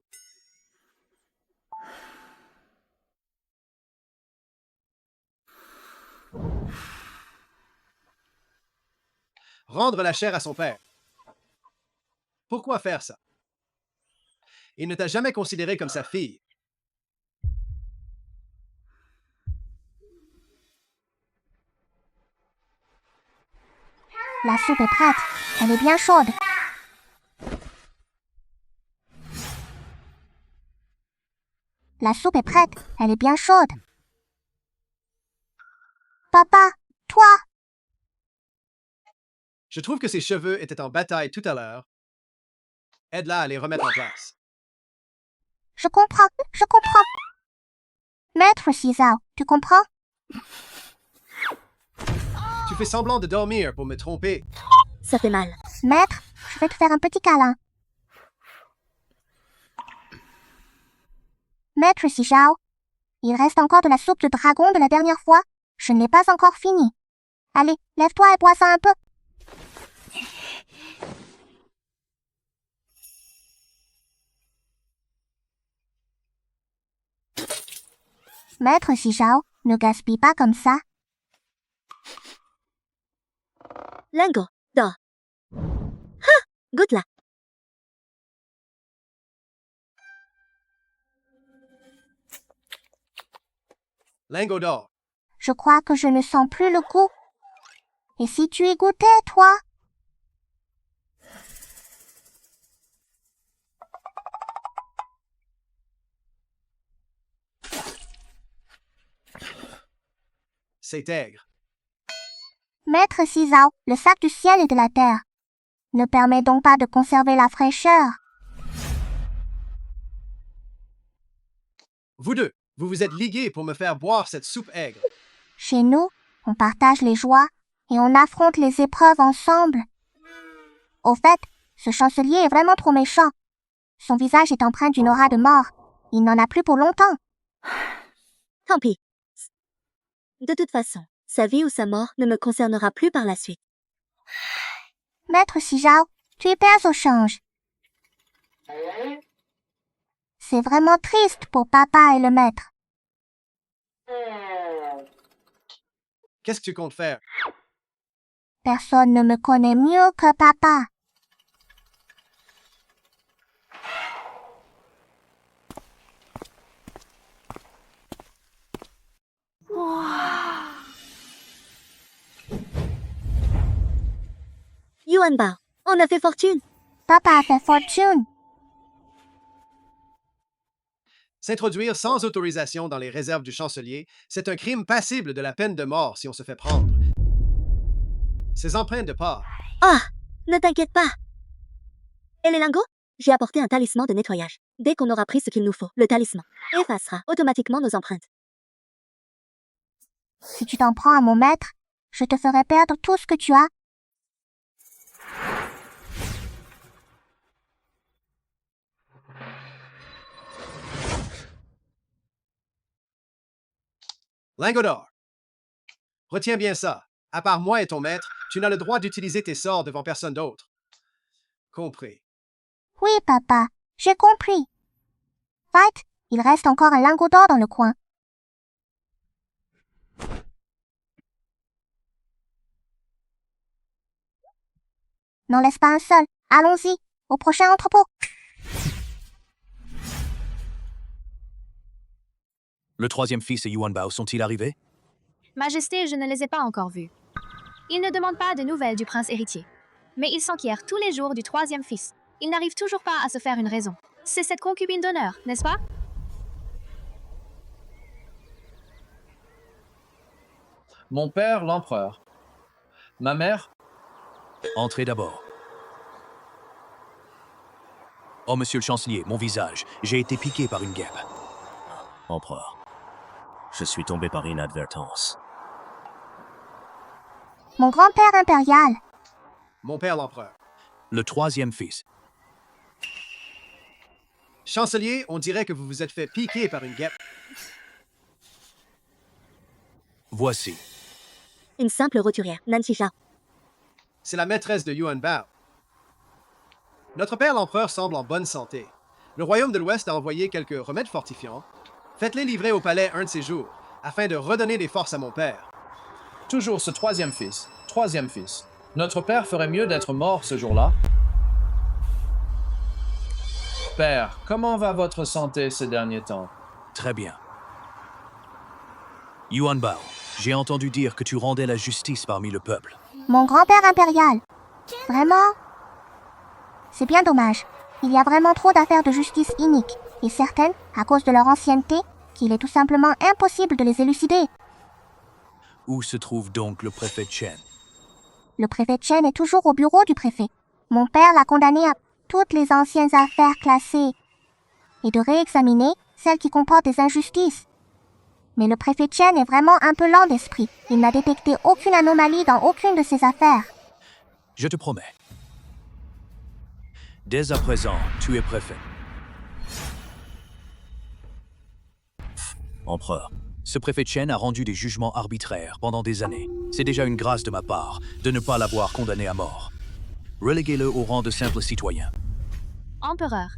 Rendre la chair à son père. Pourquoi faire ça? Il ne t'a jamais considéré comme sa fille. La soupe est prête. Elle est bien chaude. La soupe est prête. Elle est bien chaude. Papa, toi! Je trouve que ses cheveux étaient en bataille tout à l'heure. Aide-la à les remettre en place. Je comprends. Maître Xizao, tu comprends? Tu fais semblant de dormir pour me tromper. Ça fait mal. Maître, je vais te faire un petit câlin. Maître Xizao, il reste encore de la soupe de dragon de la dernière fois. Je ne l'ai pas encore fini. Allez, lève-toi et bois ça un peu. Maître Xizao, ne gaspille pas comme ça. Lingo, dors. Ah! Goûte là. Lingot d'or. Je crois que je ne sens plus le goût. Et si tu y goûtais, toi? C'est aigre. Maître Cisao, le sac du ciel et de la terre ne permet donc pas de conserver la fraîcheur. Vous deux, vous vous êtes ligués pour me faire boire cette soupe aigre. Chez nous, on partage les joies et on affronte les épreuves ensemble. Au fait, ce chancelier est vraiment trop méchant. Son visage est empreint d'une aura de mort. Il n'en a plus pour longtemps. Tant pis. De toute façon, sa vie ou sa mort ne me concernera plus par la suite. Maître Sijao, tu y perds au change. C'est vraiment triste pour papa et le maître. Qu'est-ce que tu comptes faire? Personne ne me connaît mieux que papa. Yuan Bao, on a fait fortune. Papa a fait fortune. S'introduire sans autorisation dans les réserves du chancelier, c'est un crime passible de la peine de mort si on se fait prendre. Ces empreintes de pas. Ah, ne t'inquiète pas. Et les lingots? J'ai apporté un talisman de nettoyage. Dès qu'on aura pris ce qu'il nous faut, le talisman effacera automatiquement nos empreintes. Si tu t'en prends à mon maître, je te ferai perdre tout ce que tu as. Lingot d'or. Retiens bien ça. À part moi et ton maître, tu n'as le droit d'utiliser tes sorts devant personne d'autre. Compris. Oui, papa, j'ai compris. Fight, il reste encore un lingot d'or dans le coin. N'en laisse pas un seul. Allons-y, au prochain entrepôt. Le troisième fils et Yuan Bao sont-ils arrivés? Majesté, je ne les ai pas encore vus. Ils ne demandent pas de nouvelles du prince héritier. Mais ils s'enquièrent tous les jours du troisième fils. Ils n'arrivent toujours pas à se faire une raison. C'est cette concubine d'honneur, n'est-ce pas? Mon père, l'empereur. Ma mère? Entrez d'abord. Oh, monsieur le chancelier, mon visage. J'ai été piqué par une guêpe. Empereur. Je suis tombé par inadvertance. Mon grand-père impérial. Mon père l'empereur. Le troisième fils. Chancelier, on dirait que vous vous êtes fait piquer par une guêpe. Voici. Une simple roturière, Nancy Zhao. C'est la maîtresse de Yuan Bao. Notre père l'empereur semble en bonne santé. Le royaume de l'Ouest a envoyé quelques remèdes fortifiants. Faites-les livrer au palais un de ces jours, afin de redonner des forces à mon père. Toujours ce troisième fils. Troisième fils. Notre père ferait mieux d'être mort ce jour-là. Père, comment va votre santé ces derniers temps? Très bien. Yuan Bao, j'ai entendu dire que tu rendais la justice parmi le peuple. Mon grand-père impérial. Vraiment? C'est bien dommage. Il y a vraiment trop d'affaires de justice iniques, et certaines, à cause de leur ancienneté, qu'il est tout simplement impossible de les élucider. Où se trouve donc le préfet Chen? Le préfet Chen est toujours au bureau du préfet. Mon père l'a condamné à toutes les anciennes affaires classées et de réexaminer celles qui comportent des injustices. Mais le préfet Chen est vraiment un peu lent d'esprit. Il n'a détecté aucune anomalie dans aucune de ses affaires. Je te promets. Dès à présent, tu es préfet. Empereur. Ce préfet Chen a rendu des jugements arbitraires pendant des années. C'est déjà une grâce de ma part de ne pas l'avoir condamné à mort. Reléguez-le au rang de simple citoyen. Empereur,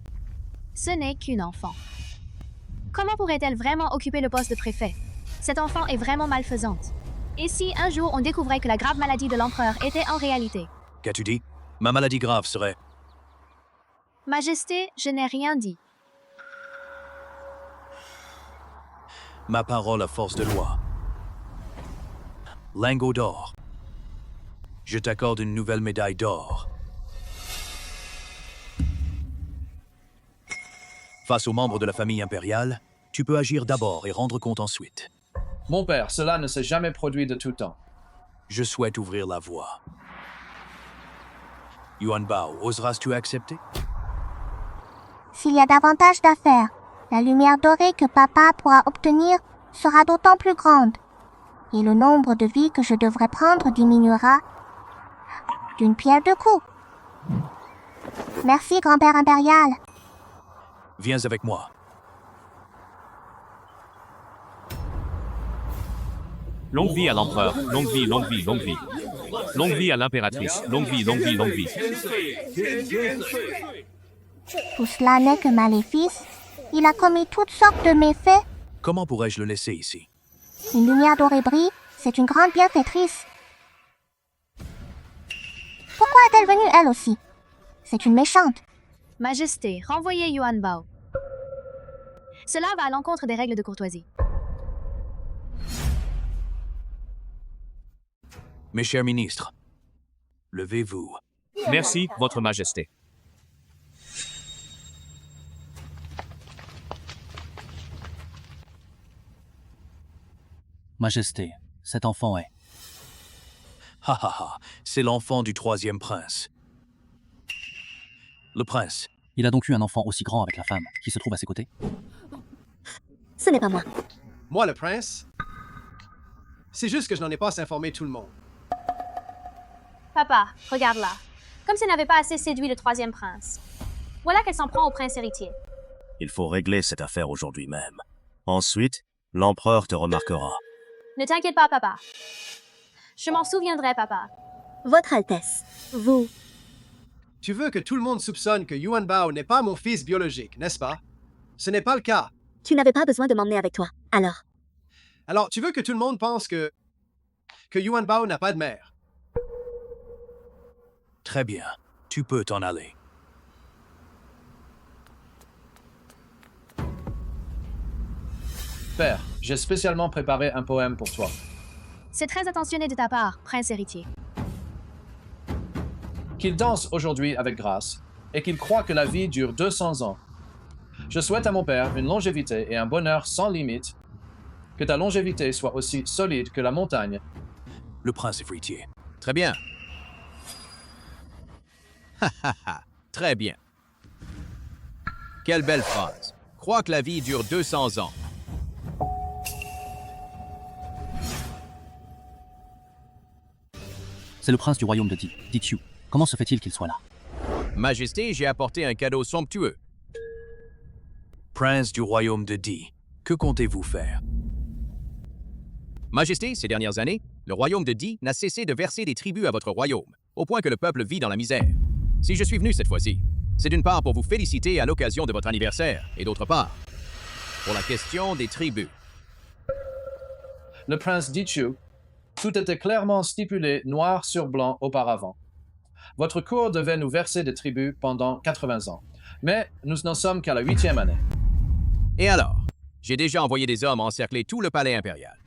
ce n'est qu'une enfant. Comment pourrait-elle vraiment occuper le poste de préfet? Cette enfant est vraiment malfaisante. Et si un jour on découvrait que la grave maladie de l'empereur était en réalité? Qu'as-tu dit? Ma maladie grave serait... Majesté, je n'ai rien dit. Ma parole à force de loi. Lingot d'or. Je t'accorde une nouvelle médaille d'or. Face aux membres de la famille impériale, tu peux agir d'abord et rendre compte ensuite. Mon père, cela ne s'est jamais produit de tout temps. Je souhaite ouvrir la voie. Yuan Bao, oseras-tu accepter? S'il y a davantage d'affaires, la lumière dorée que papa pourra obtenir sera d'autant plus grande, et le nombre de vies que je devrais prendre diminuera d'une pierre deux coups. Merci, grand-père impérial. Viens avec moi. Longue vie à l'empereur, longue vie, longue vie, longue vie. Longue vie à l'impératrice, longue vie, longue vie, longue vie. Tout cela n'est que maléfice. Il a commis toutes sortes de méfaits. Comment pourrais-je le laisser ici? Une lumière dorée brille, c'est une grande bienfaitrice. Pourquoi est-elle venue elle aussi? C'est une méchante. Majesté, renvoyez Yuan Bao. Cela va à l'encontre des règles de courtoisie. Mes chers ministres, levez-vous. Merci, Votre Majesté. Majesté, cet enfant est... Ha ha ha, c'est l'enfant du troisième prince. Le prince. Il a donc eu un enfant aussi grand avec la femme qui se trouve à ses côtés? Ce n'est pas moi. Moi, le prince? C'est juste que je n'en ai pas informé tout le monde. Papa, regarde-la. Comme si elle n'avait pas assez séduit le troisième prince. Voilà qu'elle s'en prend au prince héritier. Il faut régler cette affaire aujourd'hui même. Ensuite, l'empereur te remarquera. Ne t'inquiète pas, papa. Je m'en souviendrai, papa. Votre Altesse, vous... Tu veux que tout le monde soupçonne que Yuan Bao n'est pas mon fils biologique, n'est-ce pas? Ce n'est pas le cas. Tu n'avais pas besoin de m'emmener avec toi, alors. Alors, tu veux que tout le monde pense que Yuan Bao n'a pas de mère? Très bien, tu peux t'en aller. Père, j'ai spécialement préparé un poème pour toi. C'est très attentionné de ta part, prince héritier. Qu'il danse aujourd'hui avec grâce et qu'il croit que la vie dure 200 ans. Je souhaite à mon père une longévité et un bonheur sans limite. Que ta longévité soit aussi solide que la montagne. Le prince héritier. Très bien. Ha ha ha. Très bien. Quelle belle phrase. Crois que la vie dure 200 ans. C'est le prince du royaume de Di, Dichu. Comment se fait-il qu'il soit là? Majesté, j'ai apporté un cadeau somptueux. Prince du royaume de Di, que comptez-vous faire? Majesté, ces dernières années, le royaume de Di n'a cessé de verser des tributs à votre royaume, au point que le peuple vit dans la misère. Si je suis venu cette fois-ci, c'est d'une part pour vous féliciter à l'occasion de votre anniversaire, et d'autre part, pour la question des tribus. Le prince Dichu, tout était clairement stipulé noir sur blanc auparavant. Votre cour devait nous verser des tributs pendant 80 ans, mais nous n'en sommes qu'à la 8e année. Et alors? J'ai déjà envoyé des hommes encercler tout le palais impérial.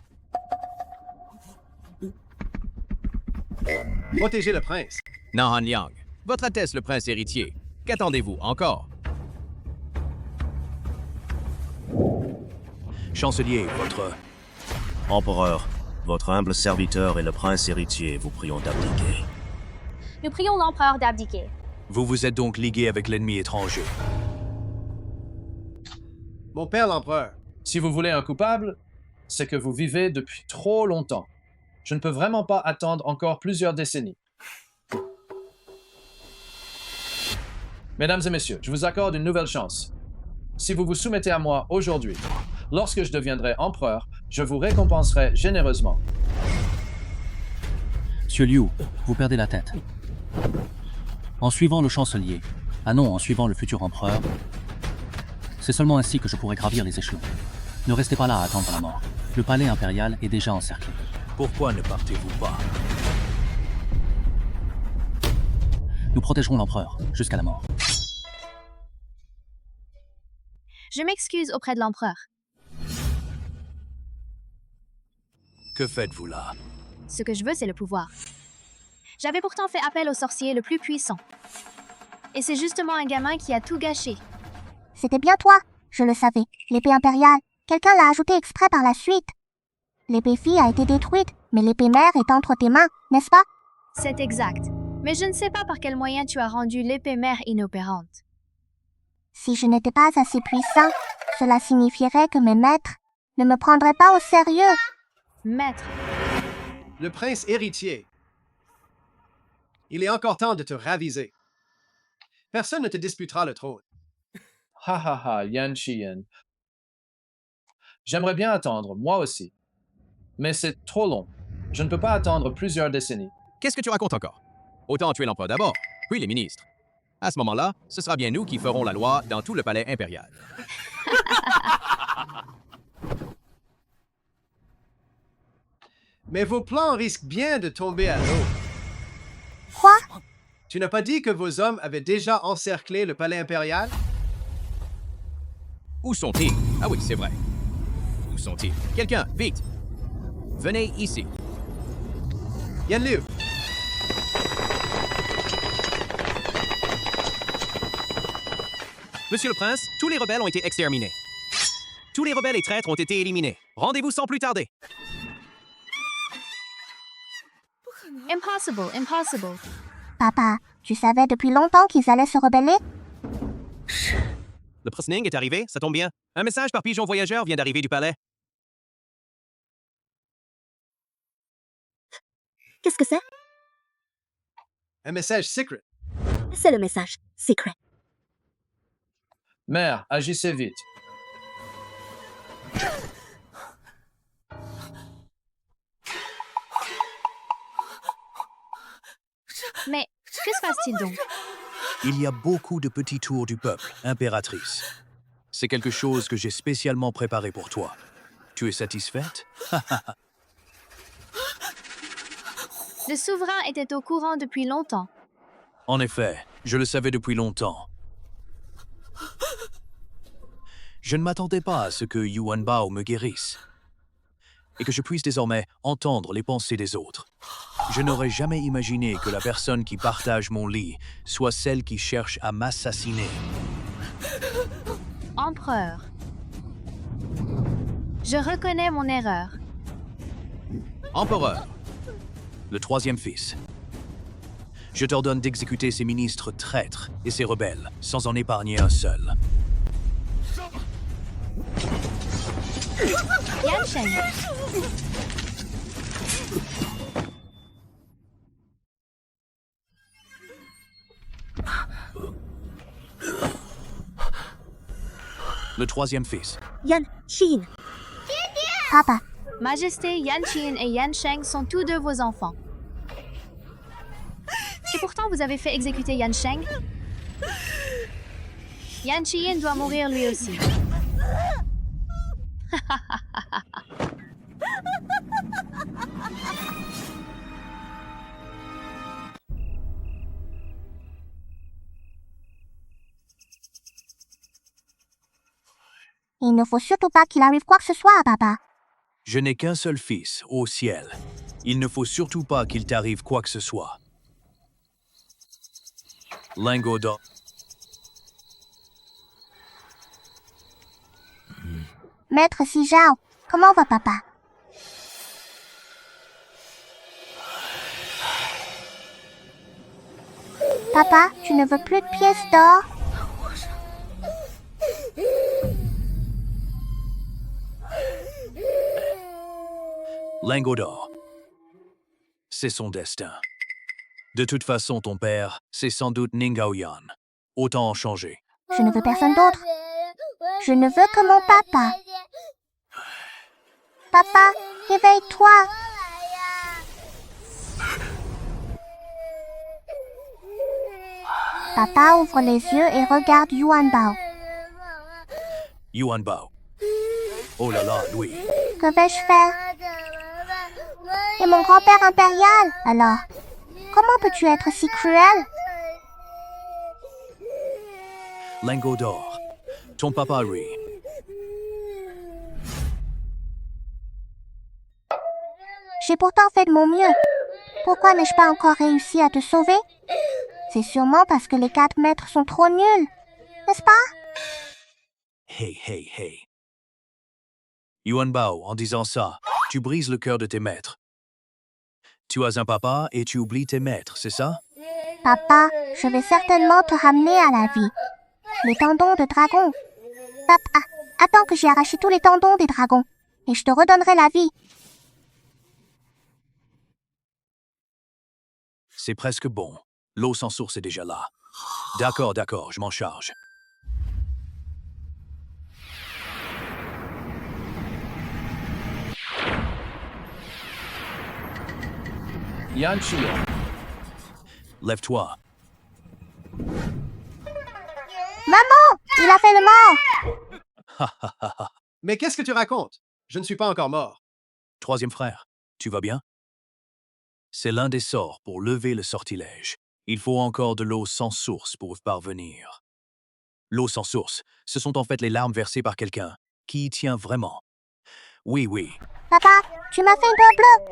Protégez le prince. Nahan Liang, votre Altesse le prince héritier, qu'attendez-vous encore? Chancelier, votre... Empereur, votre humble serviteur et le prince héritier vous prions d'abdiquer. Nous prions l'empereur d'abdiquer. Vous vous êtes donc ligué avec l'ennemi étranger. Mon père l'empereur. Si vous voulez un coupable, c'est que vous vivez depuis trop longtemps. Je ne peux vraiment pas attendre encore plusieurs décennies. Mesdames et messieurs, je vous accorde une nouvelle chance. Si vous vous soumettez à moi aujourd'hui, lorsque je deviendrai empereur, je vous récompenserai généreusement. Monsieur Liu, vous perdez la tête. En suivant le chancelier, ah non, en suivant le futur empereur, c'est seulement ainsi que je pourrai gravir les échelons. Ne restez pas là à attendre la mort. Le palais impérial est déjà encerclé. Pourquoi ne partez-vous pas? Nous protégerons l'empereur jusqu'à la mort. Je m'excuse auprès de l'empereur. Que faites-vous là? Ce que je veux, c'est le pouvoir. J'avais pourtant fait appel au sorcier le plus puissant. Et c'est justement un gamin qui a tout gâché. C'était bien toi, je le savais. L'épée impériale, quelqu'un l'a ajoutée exprès par la suite. L'épée fille a été détruite, mais l'épée mère est entre tes mains, n'est-ce pas? C'est exact. Mais je ne sais pas par quel moyen tu as rendu l'épée mère inopérante. Si je n'étais pas assez puissant, cela signifierait que mes maîtres ne me prendraient pas au sérieux. Maître. Le prince héritier. Il est encore temps de te raviser. Personne ne te disputera le trône. Ha ha ha, Yan Qian. J'aimerais bien attendre, moi aussi. Mais c'est trop long. Je ne peux pas attendre plusieurs décennies. Qu'est-ce que tu racontes encore? Autant tuer l'empereur d'abord, puis les ministres. À ce moment-là, ce sera bien nous qui ferons la loi dans tout le palais impérial. Mais vos plans risquent bien de tomber à l'eau. Quoi? Tu n'as pas dit que vos hommes avaient déjà encerclé le palais impérial? Où sont-ils? Ah oui, c'est vrai. Où sont-ils? Quelqu'un, vite! Venez ici. Yan Liu. Monsieur le prince, tous les rebelles ont été exterminés. Tous les rebelles et traîtres ont été éliminés. Rendez-vous sans plus tarder. Impossible, impossible. Papa, tu savais depuis longtemps qu'ils allaient se rebeller? Le prince Ning est arrivé, ça tombe bien. Un message par pigeon voyageur vient d'arriver du palais. Qu'est-ce que c'est? Un message secret. C'est le message. Secret. Mère, agissez vite. Mais que se passe-t-il donc? Il y a beaucoup de petits tours du peuple, impératrice. C'est quelque chose que j'ai spécialement préparé pour toi. Tu es satisfaite? Le souverain était au courant depuis longtemps. En effet, je le savais depuis longtemps. Je ne m'attendais pas à ce que Yuan Bao me guérisse et que je puisse désormais entendre les pensées des autres. Je n'aurais jamais imaginé que la personne qui partage mon lit soit celle qui cherche à m'assassiner. Empereur. Je reconnais mon erreur. Empereur. Le troisième fils. Je t'ordonne d'exécuter ces ministres traîtres et ces rebelles, sans en épargner un seul. Yan Sheng. Le troisième fils. Yan Qian. Papa. Majesté, Yan Qian et Yan Sheng sont tous deux vos enfants. Et pourtant, vous avez fait exécuter Yan Sheng? Yan Qian doit mourir lui aussi. Il ne faut surtout pas qu'il arrive quoi que ce soit à papa. Je n'ai qu'un seul fils, au ciel. Il ne faut surtout pas qu'il t'arrive quoi que ce soit. Lingot d'or. Maître Sijao, comment va papa? Papa, tu ne veux plus de pièces d'or? Lingot d'or. C'est son destin. De toute façon, ton père, c'est sans doute Ningao Yan. Autant en changer. Je ne veux personne d'autre. Je ne veux que mon papa. Papa, réveille-toi. Papa ouvre les yeux et regarde Yuan Bao. Yuan Bao. Oh là là, Louis. Que vais-je faire? Et mon grand-père impérial, alors? Comment peux-tu être si cruel? Lingot d'or. Ton papa rit. J'ai pourtant fait de mon mieux. Pourquoi n'ai-je pas encore réussi à te sauver? C'est sûrement parce que les 4 maîtres sont trop nuls, n'est-ce pas? Hey, hey, hey. Yuan Bao, en disant ça, tu brises le cœur de tes maîtres. Tu as un papa et tu oublies tes maîtres, c'est ça? Papa, je vais certainement te ramener à la vie. Les tendons de dragon. Papa, attends que j'ai arraché tous les tendons des dragons, et je te redonnerai la vie. C'est presque bon. L'eau sans source est déjà là. D'accord, d'accord, je m'en charge. Yan Qian, Lève-toi. Maman, il a fait le mort. Mais qu'est-ce que tu racontes? Je ne suis pas encore mort. Troisième frère, tu vas bien? C'est l'un des sorts pour lever le sortilège. Il faut encore de l'eau sans source pour y parvenir. L'eau sans source, ce sont en fait les larmes versées par quelqu'un qui y tient vraiment. Oui, oui. Papa, tu m'as fait une doigt bleue.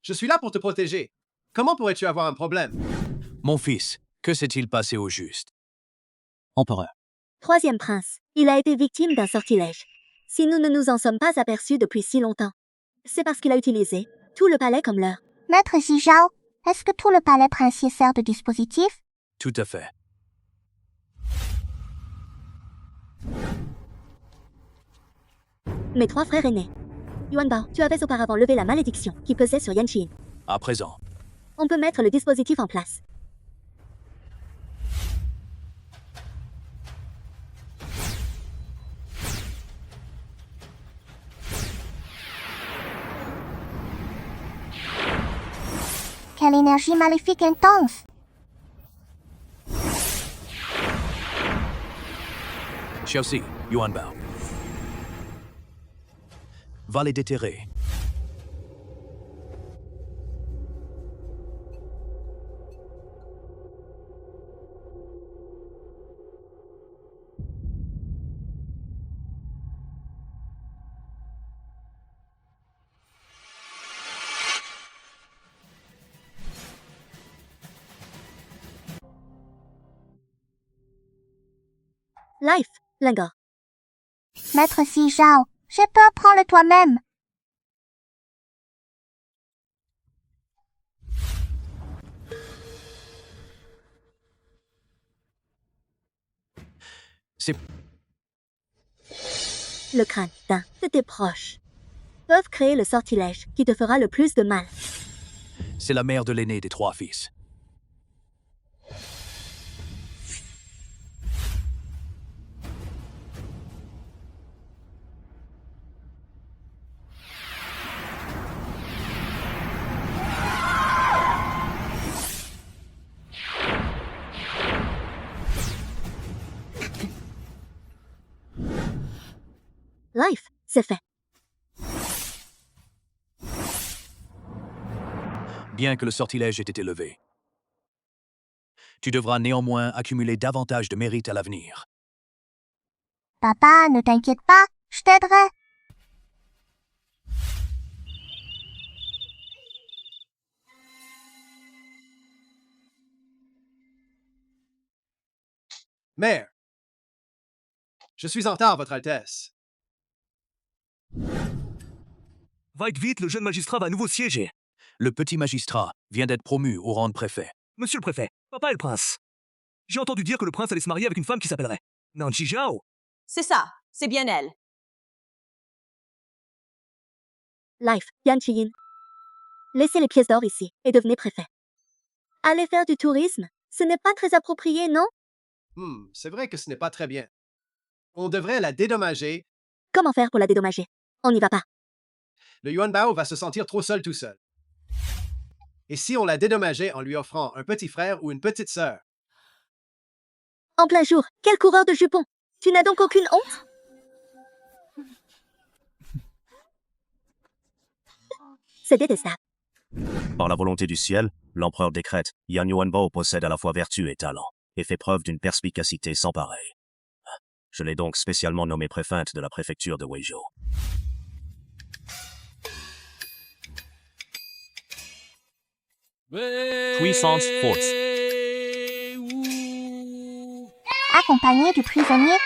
Je suis là pour te protéger. Comment pourrais-tu avoir un problème? Mon fils, que s'est-il passé au juste? Empereur. Troisième prince, il a été victime d'un sortilège. Si nous ne nous en sommes pas aperçus depuis si longtemps, c'est parce qu'il a utilisé tout le palais comme leur. Maître Zijao, est-ce que tout le palais princier sert de dispositif? Tout à fait. Mes 3 frères aînés. Yuan Bao, tu avais auparavant levé la malédiction qui pesait sur Yan Qian. À présent. On peut mettre le dispositif en place. Quelle énergie maléfique intense! Xiaoxi, Yuan Bao. Va les déterrer. Life, Lingor. Maître Zijao, j'ai peur, prends-le toi-même. C'est... Le crâne d'un de tes proches peuvent créer le sortilège qui te fera le plus de mal. C'est la mère de l'aîné des 3 fils. Life, c'est fait. Bien que le sortilège ait été levé. Tu devras néanmoins accumuler davantage de mérite à l'avenir. Papa, ne t'inquiète pas, je t'aiderai. Mère, je suis en retard, Votre Altesse. Va vite, le jeune magistrat va à nouveau siéger. Le petit magistrat vient d'être promu au rang de préfet. Monsieur le préfet, papa est le prince. J'ai entendu dire que le prince allait se marier avec une femme qui s'appellerait Nanji Zhao. C'est ça, c'est bien elle. Life, Yan Qian. Laissez les pièces d'or ici et devenez préfet. Aller faire du tourisme, ce n'est pas très approprié, non? C'est vrai que ce n'est pas très bien. On devrait la dédommager. Comment faire pour la dédommager? On n'y va pas. Le Yuan Bao va se sentir trop seul tout seul. Et si on la dédommageait en lui offrant un petit frère ou une petite sœur? En plein jour, quel coureur de jupons! Tu n'as donc aucune honte? C'est détestable. Par la volonté du ciel, l'empereur décrète Yan Yuanbao possède à la fois vertu et talent, et fait preuve d'une perspicacité sans pareille. Je l'ai donc spécialement nommé préfinte de la préfecture de Weizhou. Puissance force. Accompagné du prisonnier,